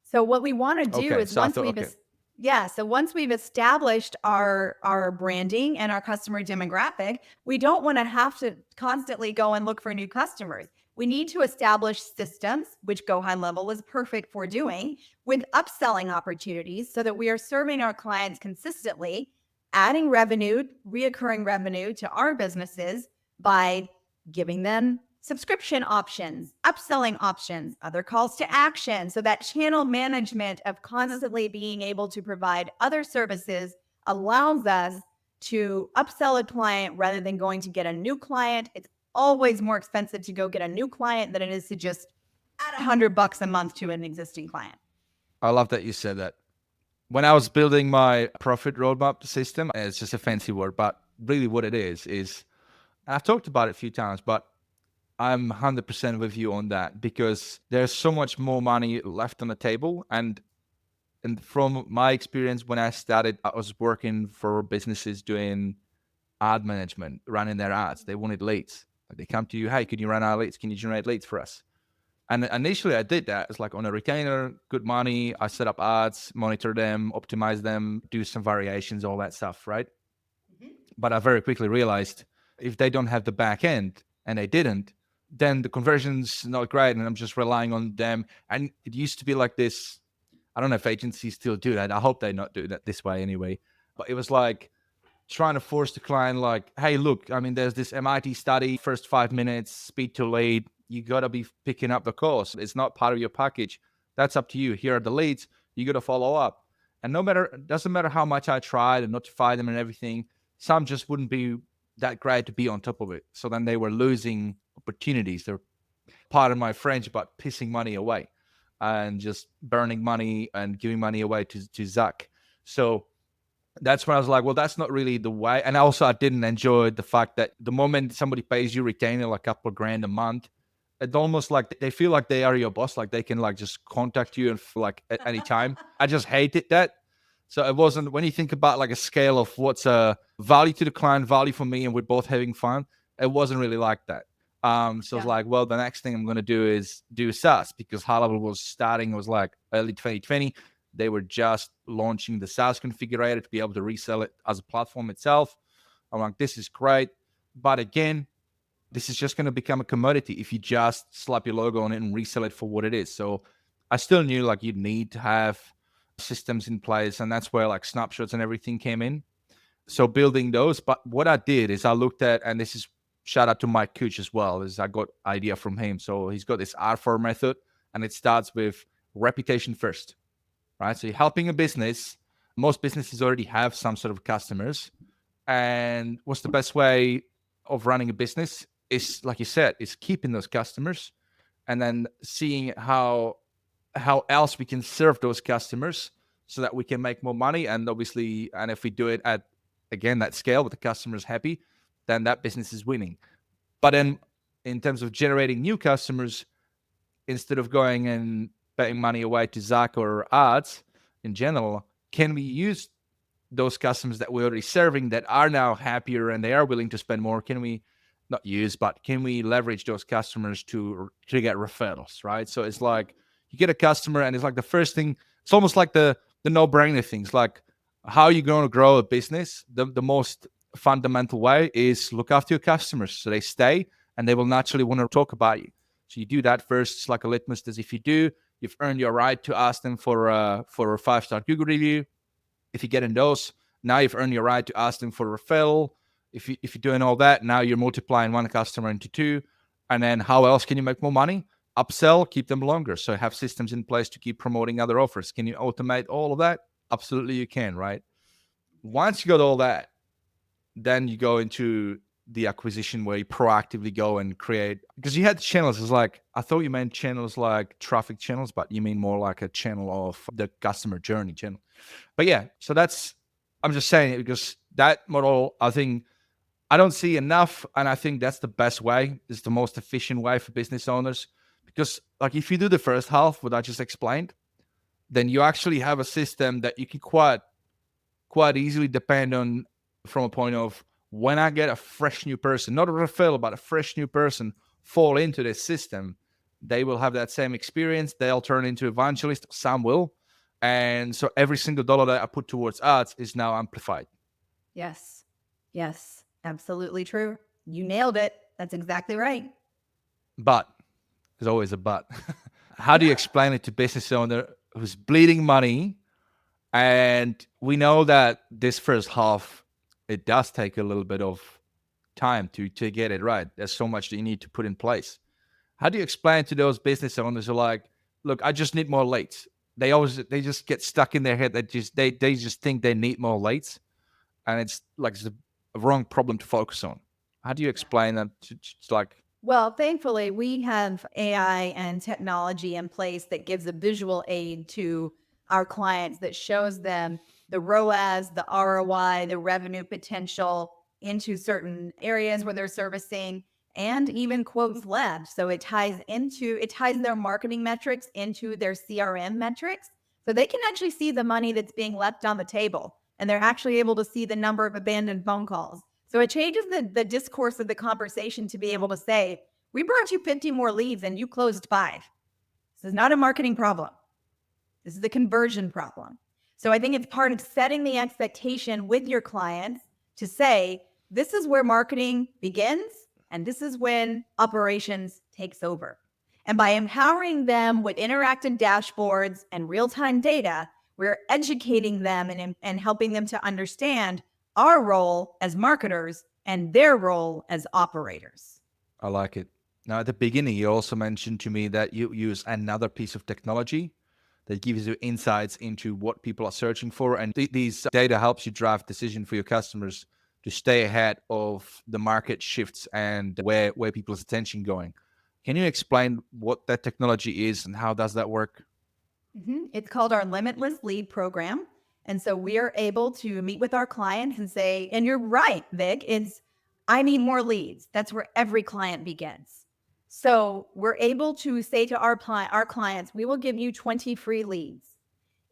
So what we want to do is once we've established our branding and our customer demographic, we don't want to have to constantly go and look for new customers. We need to establish systems, which Go HighLevel is perfect for doing, with upselling opportunities so that we are serving our clients consistently, adding revenue, reoccurring revenue to our businesses by giving them subscription options, upselling options, other calls to action. So that channel management of constantly being able to provide other services allows us to upsell a client rather than going to get a new client. It's always more expensive to go get a new client than it is to just add $100 a month to an existing client. I love that you said that. When I was building my profit roadmap system, it's just a fancy word, but really what it is, and I've talked about it a few times, but I'm 100% with you on that because there's so much more money left on the table. And from my experience, when I started, I was working for businesses doing ad management, running their ads. They wanted leads. Like they come to you, hey, can you run our leads? Can you generate leads for us? And initially I did that. It's like on a retainer, good money. I set up ads, monitor them, optimize them, do some variations, all that stuff, right? Mm-hmm. But I very quickly realized if they don't have the back end, and they didn't, then the conversion's not great, and I'm just relying on them. And it used to be like this. I don't know if agencies still do that. I hope they not do that this way anyway. But it was like trying to force the client, like, hey, look, I mean, there's this MIT study, first 5 minutes, speed to lead. You got to be picking up the calls. It's not part of your package. That's up to you. Here are the leads. You got to follow up. And doesn't matter how much I tried and notify them and everything, some just wouldn't be that great to be on top of it. So then they were losing opportunities. They're, pardon my French, but pissing money away and just burning money and giving money away to Zach. So that's when I was like, well, that's not really the way. And also I didn't enjoy the fact that the moment somebody pays you retainer like a couple of grand a month, it's almost like they feel like they are your boss, like they can like just contact you and like at any time. I just hated that. So it wasn't, when you think about like a scale of what's a value to the client, value for me, and we're both having fun, it wasn't really like that. So I was like, well, the next thing I'm going to do is do SaaS, because HighLevel was starting, it was like early 2020. They were just launching the SaaS configurator to be able to resell it as a platform itself. I'm like, this is great. But again, this is just going to become a commodity if you just slap your logo on it and resell it for what it is. So I still knew like you'd need to have systems in place, and that's where like snapshots and everything came in. So building those. But what I did is I looked at, and this is shout out to Mike Cooch as well, is I got idea from him. So he's got this R4 method, and it starts with reputation first, right? So you're helping a business. Most businesses already have some sort of customers. And what's the best way of running a business is, like you said, is keeping those customers and then seeing how else we can serve those customers so that we can make more money. And obviously, and if we do it at, again, that scale with the customers happy, then that business is winning. But then in terms of generating new customers, instead of going and paying money away to Zach or ads in general, can we use those customers that we're already serving that are now happier and they are willing to spend more? Can we not use, but can we leverage those customers to get referrals, right? So it's like you get a customer, and it's like the first thing, it's almost like the no-brainer things, like how are you going to grow a business? The most fundamental way is look after your customers so they stay and they will naturally want to talk about you. So you do that first. It's like a litmus test. If you do, you've earned your right to ask them for a 5-star Google review. If you get in those, now you've earned your right to ask them for a referral. If you're doing all that, now you're multiplying one customer into two. And then how else can you make more money? Upsell, keep them longer. So have systems in place to keep promoting other offers. Can you automate all of that? Absolutely you can, right? Once you got all that, then you go into the acquisition where you proactively go and create, because you had channels. It's like, I thought you meant channels like traffic channels, but you mean more like a channel of the customer journey channel. But yeah, so that's, I'm just saying it because that model, I think, I don't see enough. And I think that's the best way, is the most efficient way for business owners. Because like if you do the first half, what I just explained, then you actually have a system that you can quite easily depend on from a point of, when I get a fresh new person, not a referral, but a fresh new person fall into this system, they will have that same experience. They'll turn into evangelists. Some will. And so every single dollar that I put towards ads is now amplified. Yes. Yes. Absolutely true. You nailed it. That's exactly right. But there's always a but. How do you explain it to business owner who's bleeding money? And we know that this first half, it does take a little bit of time to get it right. There's so much that you need to put in place. How do you explain to those business owners who are like, look, I just need more leads? They just get stuck in their head that they just think they need more leads. and it's like it's a wrong problem to focus on. How do you explain that? It's like, Well, thankfully, we have AI and technology in place that gives a visual aid to our clients that shows them the ROAS, the ROI, the revenue potential into certain areas where they're servicing, and even quotes left. So it ties their marketing metrics into their CRM metrics. So they can actually see the money that's being left on the table, and they're actually able to see the number of abandoned phone calls. So it changes the discourse of the conversation to be able to say, we brought you 50 more leads and you closed 5. This is not a marketing problem. This is a conversion problem. So I think it's part of setting the expectation with your clients to say, this is where marketing begins and this is when operations takes over. And by empowering them with interactive dashboards and real-time data, we're educating them and helping them to understand our role as marketers and their role as operators. I like it. Now, at the beginning, you also mentioned to me that you use another piece of technology that gives you insights into what people are searching for. And these data helps you drive decision for your customers to stay ahead of the market shifts and where people's attention going. Can you explain what that technology is and how does that work? It's called our Limitless Lead Program. And so we are able to meet with our clients and say, and you're right, Vic, I need more leads. That's where every client begins. So we're able to say to our clients, we will give you 20 free leads.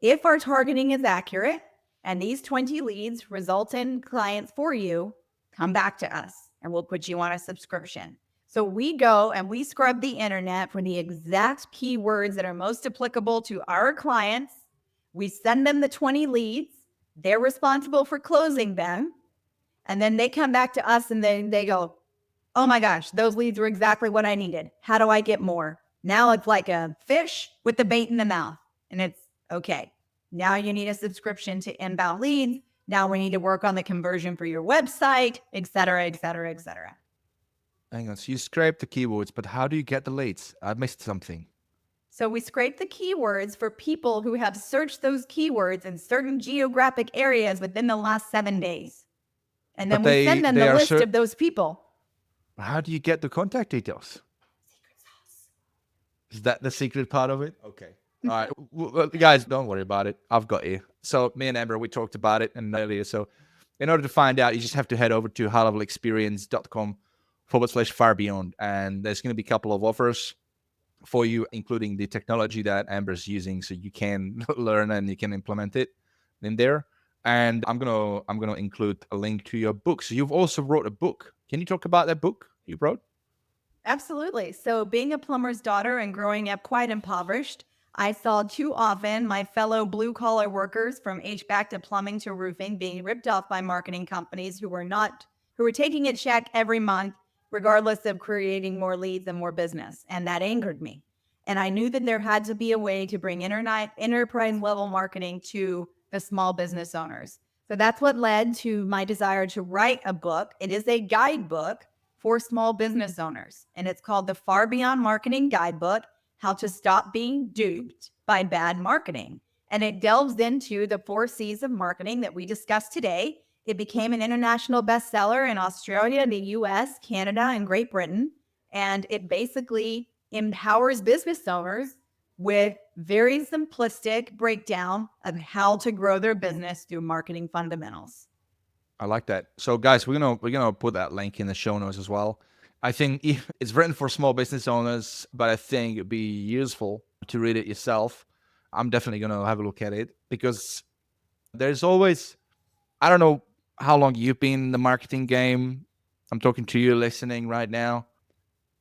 If our targeting is accurate and these 20 leads result in clients for you, come back to us and we'll put you on a subscription. So we go and we scrub the internet for the exact keywords that are most applicable to our clients. We send them the 20 leads. They're responsible for closing them. And then they come back to us and then they go, oh my gosh, those leads were exactly what I needed. How do I get more? Now it's like a fish with the bait in the mouth. And it's okay. Now you need a subscription to inbound leads. Now we need to work on the conversion for your website, et cetera, et cetera, et cetera. Hang on. So you scrape the keywords, but how do you get the leads? I missed something. So we scrape the keywords for people who have searched those keywords in certain geographic areas within the last 7 days. And then we send them the list of those people. How do you get the contact details? Secret sauce. Is that the secret part of it? Okay. All right. Well, guys, don't worry about it. I've got you. So me and Amber, we talked about it earlier. So in order to find out, you just have to head over to highlevelexperience.com/far beyond. And there's going to be a couple of offers for you, including the technology that Amber's using, so you can learn and you can implement it in there. And I'm gonna include a link to your book. So you've also wrote a book. Can you talk about that book you wrote? Absolutely. So being a plumber's daughter and growing up quite impoverished, I saw too often my fellow blue-collar workers from HVAC to plumbing to roofing being ripped off by marketing companies who were taking a check every month, regardless of creating more leads and more business. And that angered me. And I knew that there had to be a way to bring enterprise-level marketing to the small business owners. So that's what led to my desire to write a book. It is a guidebook for small business owners, and it's called the Far Beyond Marketing Guidebook, How to Stop Being Duped by Bad Marketing. And it delves into the 4 C's of marketing that we discussed today. It became an international bestseller in Australia, the US, Canada, and Great Britain. And it basically empowers business owners with very simplistic breakdown of how to grow their business through marketing fundamentals. I like that. So guys, we're gonna put that link in the show notes as well. I think it's written for small business owners, but I think it'd be useful to read it yourself. I'm definitely gonna have a look at it because there's always, I don't know how long you've been in the marketing game. I'm talking to you listening right now.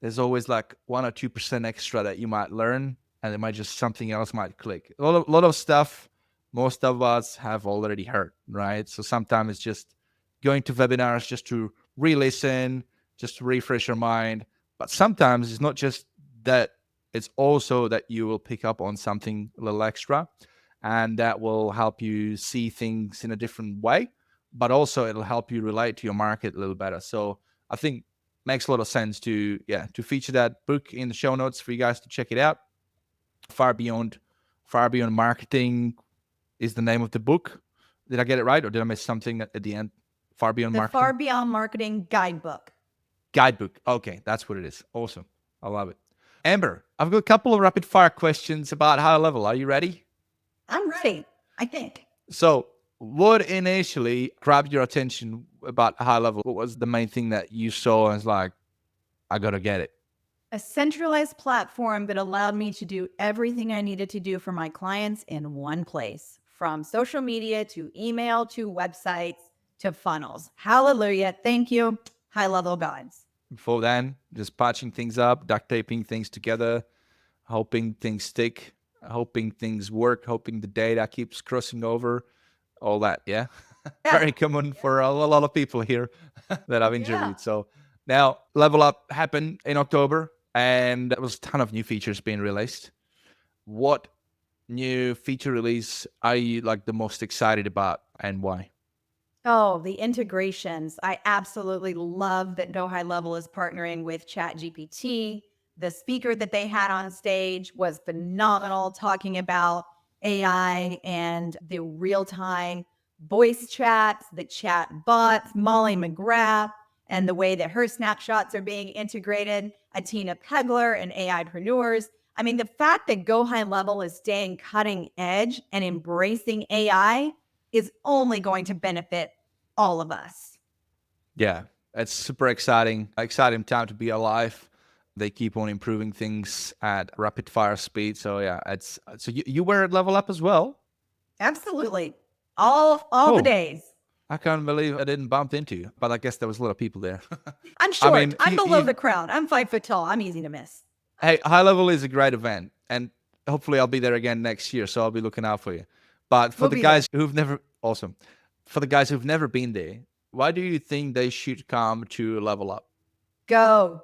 There's always like 1 or 2% extra that you might learn, and it might just something else might click. A lot of stuff most of us have already heard, right? So sometimes it's just going to webinars just to re-listen, just to refresh your mind. But sometimes it's not just that, it's also that you will pick up on something a little extra, and that will help you see things in a different way, but also it'll help you relate to your market a little better. So I think makes a lot of sense to feature that book in the show notes for you guys to check it out. Far Beyond Marketing is the name of the book. Did I get it right, or did I miss something at the end? Far Beyond The Marketing? Far Beyond Marketing Guidebook. Guidebook. Okay, that's what it is. Awesome. I love it. Amber, I've got a couple of rapid fire questions about high level. Are you ready? I'm ready, I think. So, what initially grabbed your attention about high level? What was the main thing that you saw and was like, I gotta get it? A centralized platform that allowed me to do everything I needed to do for my clients in one place, from social media to email to websites to funnels. Hallelujah. Thank you. High level guides. Before then, just patching things up, duct taping things together, hoping things stick, hoping things work, hoping the data keeps crossing over, all that. Yeah. Very common for a lot of people here that I've interviewed. So now Level Up happened in October and there was a ton of new features being released. What new feature release are you like the most excited about and why? Oh, the integrations. I absolutely love that Go High Level is partnering with ChatGPT. The speaker that they had on stage was phenomenal, talking about AI and the real-time voice chats, the chat bots, Molly McGrath, and the way that her snapshots are being integrated, Atina Pegler and AIpreneurs. I mean, the fact that Go High Level is staying cutting edge and embracing AI is only going to benefit all of us. Yeah, it's super exciting time to be alive. They keep on improving things at rapid fire speed. So yeah, it's so you were at Level Up as well. Absolutely. All the Oh, days. I can't believe I didn't bump into you, but I guess there was a lot of people there. I'm I short. mean, I'm below the crowd. I'm 5 foot tall. I'm easy to miss. hey, High Level is a great event, and hopefully I'll be there again next year. So I'll be looking out for you. But for We'll the be guys who've never, awesome. For the guys who've never been there, why do you think they should come to Level Up? Go,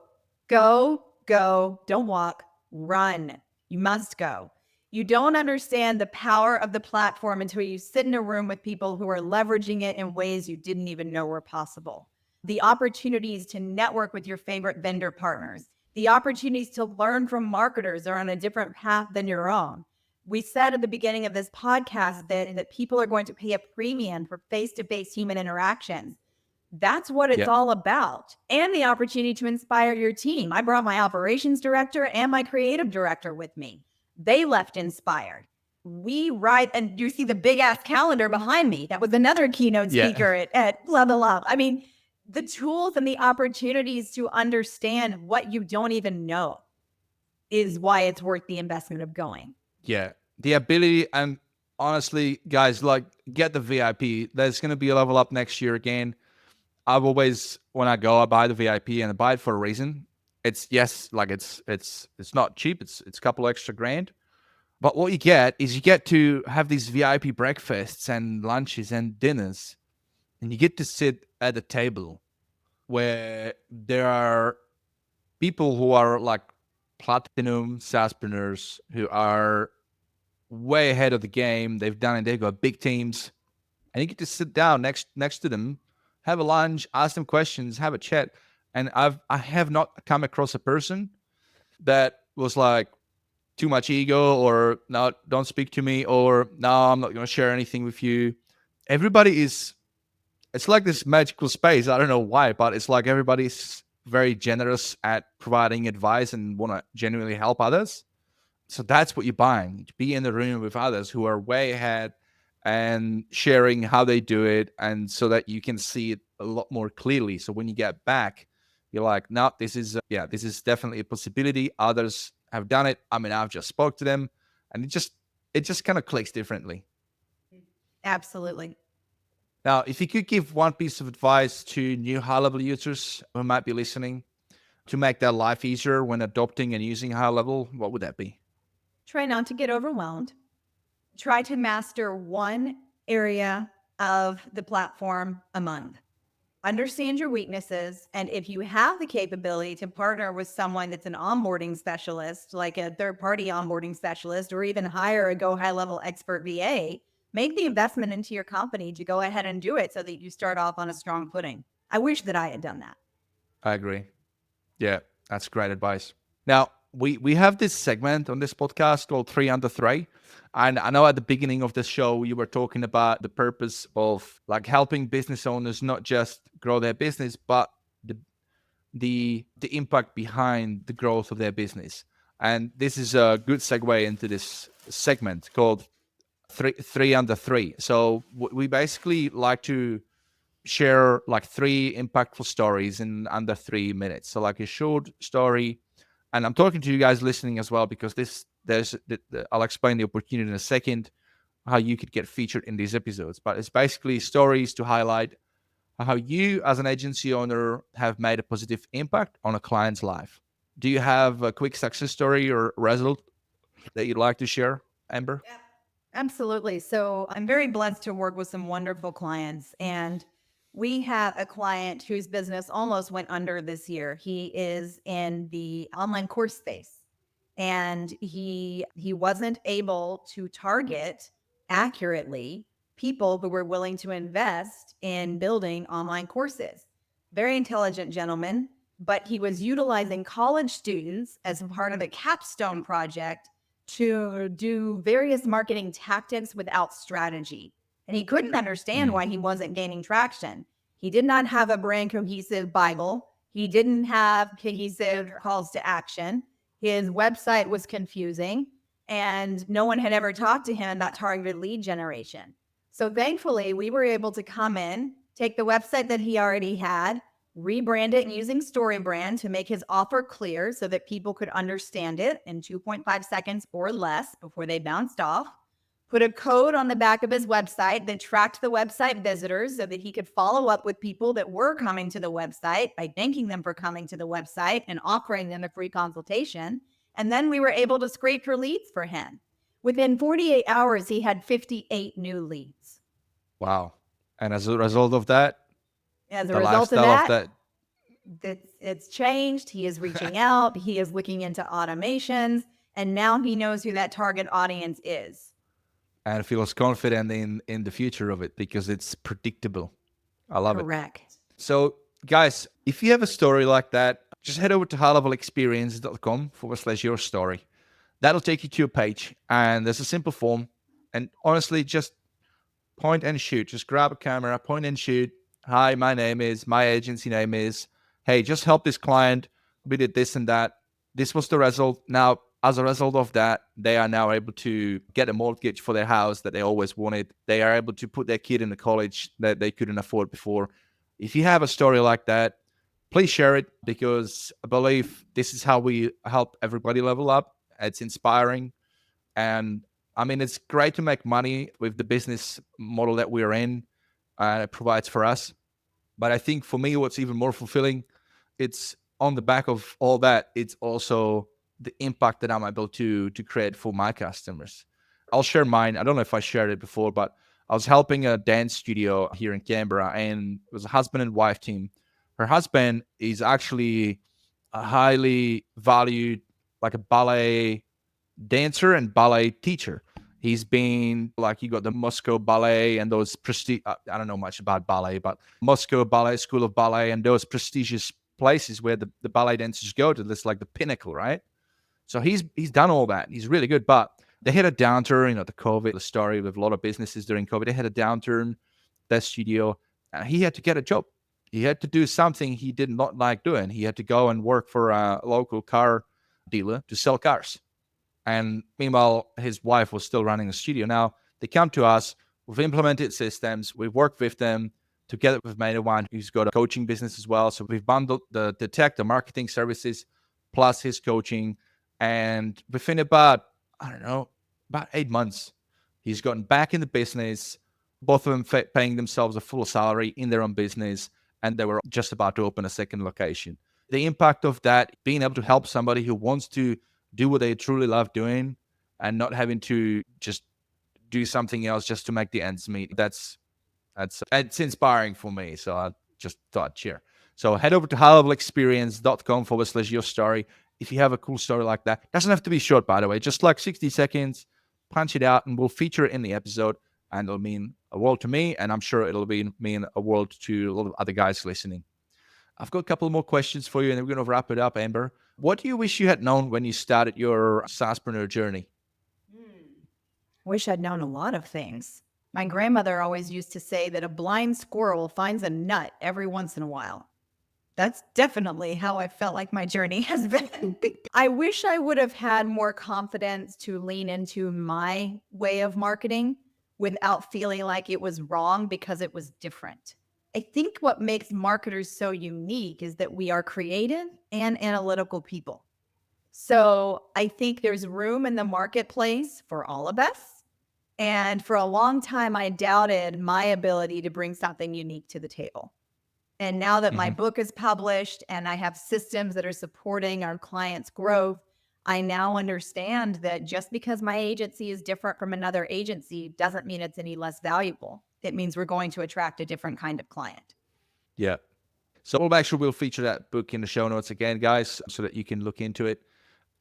go, go. Don't walk, run. You must go. You don't understand the power of the platform until you sit in a room with people who are leveraging it in ways you didn't even know were possible. The opportunities to network with your favorite vendor partners, the opportunities to learn from marketers are on a different path than your own. We said at the beginning of this podcast that people are going to pay a premium for face-to-face human interactions. That's what it's all about. And the opportunity to inspire your team. I brought my operations director and my creative director with me. They left inspired. We write, and you see the big ass calendar behind me. That was another keynote speaker at Level Up. I mean, the tools and the opportunities to understand what you don't even know is why it's worth the investment of going. Yeah. The ability, and honestly, guys, like get the VIP. There's going to be a Level Up next year again. I've always, when I go, I buy the VIP and I buy it for a reason. It's it's not cheap. It's a couple extra grand. But what you get is you get to have these VIP breakfasts and lunches and dinners, and you get to sit at a table where there are people who are like platinum SaaSpreneurs who are way ahead of the game. They've done it. They've got big teams, and you get to sit down next to them, have a lunch, ask them questions, have a chat. And I have not come across a person that was like too much ego or no, don't speak to me, or no, I'm not going to share anything with you. Everybody is, it's like this magical space. I don't know why, but it's like everybody's very generous at providing advice and want to genuinely help others. So that's what you're buying, to be in the room with others who are way ahead and sharing how they do it, and so that you can see it a lot more clearly. So when you get back, you're like, no, this is this is definitely a possibility. Others have done it. I mean, I've just spoke to them, and it just kind of clicks differently. Absolutely. Now, if you could give one piece of advice to new high level users who might be listening to make their life easier when adopting and using high level, what would that be? Try not to get overwhelmed. Try to master one area of the platform a month. Understand your weaknesses. And if you have the capability to partner with someone that's an onboarding specialist, like a third-party onboarding specialist, or even hire a Go High Level expert VA, make the investment into your company to go ahead and do it so that you start off on a strong footing. I wish that I had done that. I agree. Yeah, that's great advice. Now, we have this segment on this podcast called 3 Under 3. And I know at the beginning of the show, you were talking about the purpose of like helping business owners not just grow their business, but the the impact behind the growth of their business. And this is a good segue into this segment called three under three. So we basically like to share like three impactful stories in under 3 minutes. So like a short story, and I'm talking to you guys listening as well because I'll explain the opportunity in a second how you could get featured in these episodes. But it's basically stories to highlight how you as an agency owner have made a positive impact on a client's life. Do you have a quick success story or result that you'd like to share, Amber? Yeah, absolutely. So I'm very blessed to work with some wonderful clients. And we have a client whose business almost went under this year. He is in the online course space, and he wasn't able to target accurately people who were willing to invest in building online courses. Very intelligent gentleman, but he was utilizing college students as part of a capstone project to do various marketing tactics without strategy. And he couldn't understand why he wasn't gaining traction. He did not have a brand cohesive Bible. He didn't have cohesive calls to action. His website was confusing, and no one had ever talked to him about targeted lead generation. So thankfully, we were able to come in, take the website that he already had, rebrand it using StoryBrand to make his offer clear so that people could understand it in 2.5 seconds or less before they bounced off. Put a code on the back of his website that tracked the website visitors so that he could follow up with people that were coming to the website by thanking them for coming to the website and offering them a free consultation. And then we were able to scrape for leads for him. Within 48 hours, he had 58 new leads. Wow. And as a result of that, As a the result of lifestyle of that, that, it's changed. He is reaching out. He is looking into automations. And now he knows who that target audience is. and feels confident in the future of it because it's predictable. I love it. Correct. So, guys, if you have a story like that, just head over to highlevelexperience.com/your story. That'll take you to a page, and there's a simple form. And honestly, just point and shoot. Just grab a camera, point and shoot. Hi, my agency name is. Hey, just help this client. We did this and that. This was the result. Now, as a result of that, they are now able to get a mortgage for their house that they always wanted. They are able to put their kid in the college that they couldn't afford before. If you have a story like that, please share it because I believe this is how we help everybody level up. It's inspiring. And I mean, it's great to make money with the business model that we're in and it provides for us. But I think for me, what's even more fulfilling, it's on the back of all that, it's also the impact that I'm able to create for my customers. I'll share mine. I don't know if I shared it before, but I was helping a dance studio here in Canberra, and it was a husband and wife team. Her husband is actually a highly valued, like a ballet dancer and ballet teacher. He's been like, you got the Moscow Ballet and those prestige. I don't know much about ballet, but Moscow Ballet, School of Ballet, and those prestigious places where the ballet dancers go to. That's like the pinnacle, right? So he's done all that. He's really good, but they had a downturn. You know, the COVID, the story with a lot of businesses during COVID, they had a downturn. That studio, and he had to get a job. He had to do something he did not like doing. He had to go and work for a local car dealer to sell cars. And meanwhile, his wife was still running the studio. Now they come to us. We've implemented systems. We've worked with them. Together with made one who's got a coaching business as well. So we've bundled the tech, the marketing services, plus his coaching. And within about, I don't know, about 8 months, he's gotten back in the business. Both of them paying themselves a full salary in their own business. And they were just about to open a second location. The impact of that, being able to help somebody who wants to do what they truly love doing and not having to just do something else just to make the ends meet. That's it's inspiring for me. So I just thought, share. So head over to highlevelexperience.com/your story. If you have a cool story like that, doesn't have to be short, by the way, just like 60 seconds, punch it out and we'll feature it in the episode. And it'll mean a world to me. And I'm sure it'll mean a world to a lot of other guys listening. I've got a couple more questions for you, and then we're going to wrap it up, Amber. What do you wish you had known when you started your SaaSpreneur journey? Wish I'd known a lot of things. My grandmother always used to say that a blind squirrel finds a nut every once in a while. That's definitely how I felt like my journey has been. I wish I would have had more confidence to lean into my way of marketing without feeling like it was wrong because it was different. I think what makes marketers so unique is that we are creative and analytical people. So I think there's room in the marketplace for all of us. And for a long time, I doubted my ability to bring something unique to the table. And now that my book is published and I have systems that are supporting our clients' growth, I now understand that just because my agency is different from another agency doesn't mean it's any less valuable. It means we're going to attract a different kind of client. Yeah. So we'll make sure we'll feature that book in the show notes again, guys, so that you can look into it.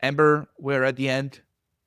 Amber, we're at the end.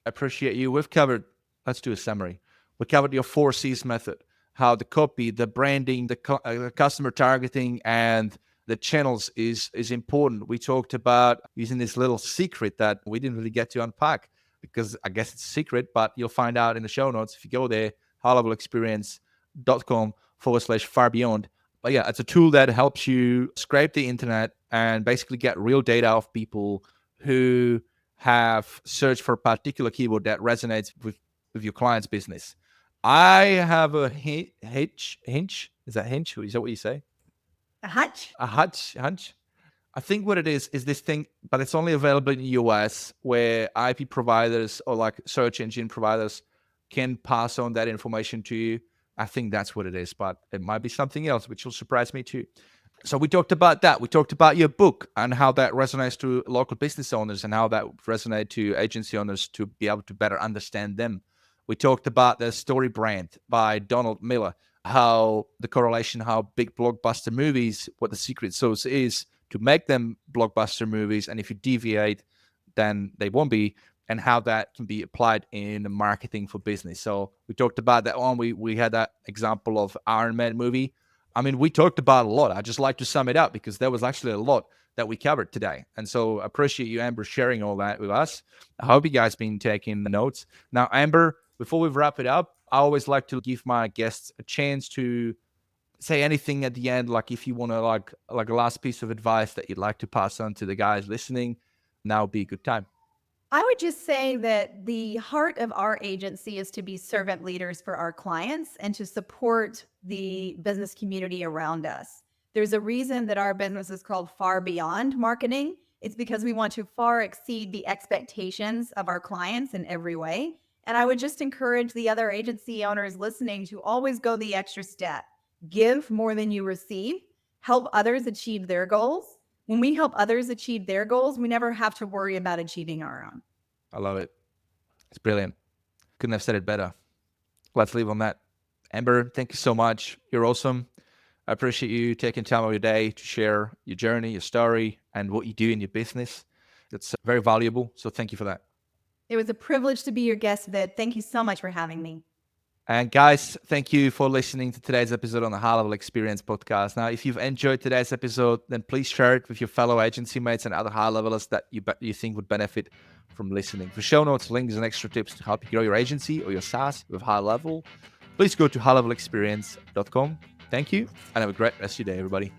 I appreciate you. We've covered, let's do a summary. We covered your 4Cs method, how the copy, the branding, the customer targeting, and the channels is important. We talked about using this little secret that we didn't really get to unpack because I guess it's a secret, but you'll find out in the show notes if you go there, highlevelexperience.com/far beyond. But yeah, it's a tool that helps you scrape the internet and basically get real data of people who have searched for a particular keyword that resonates with your client's business. I have a hinge. Is that hinge? Is that what you say? A hunch? A hunch. I think what it is this thing, but it's only available in the US, where IP providers or like search engine providers can pass on that information to you. I think that's what it is, but it might be something else, which will surprise me too. So we talked about that. We talked about your book and how that resonates to local business owners and how that resonates to agency owners to be able to better understand them. We talked about the StoryBrand by Donald Miller, how the correlation, how big blockbuster movies, what the secret sauce is to make them blockbuster movies. And if you deviate, then they won't be, and how that can be applied in marketing for business. So we talked about that one. We had that example of Iron Man movie. I mean, we talked about a lot. I just like to sum it up because there was actually a lot that we covered today. And so I appreciate you, Amber, sharing all that with us. I hope you guys been taking the notes. Now, Amber, before we wrap it up, I always like to give my guests a chance to say anything at the end, like if you want to like a last piece of advice that you'd like to pass on to the guys listening, now would be a good time. I would just say that the heart of our agency is to be servant leaders for our clients and to support the business community around us. There's a reason that our business is called Far Beyond Marketing. It's because we want to far exceed the expectations of our clients in every way. And I would just encourage the other agency owners listening to always go the extra step. Give more than you receive. Help others achieve their goals. When we help others achieve their goals, we never have to worry about achieving our own. I love it. It's brilliant. Couldn't have said it better. Let's leave on that. Amber, thank you so much. You're awesome. I appreciate you taking time out of your day to share your journey, your story, and what you do in your business. It's very valuable. So thank you for that. It was a privilege to be your guest, Vit. Thank you so much for having me. And guys, thank you for listening to today's episode on the HighLevel Experience Podcast. Now, if you've enjoyed today's episode, then please share it with your fellow agency mates and other high levelers that you think would benefit from listening. For show notes, links, and extra tips to help you grow your agency or your SaaS with HighLevel, please go to highlevelexperience.com. Thank you, and have a great rest of your day, everybody.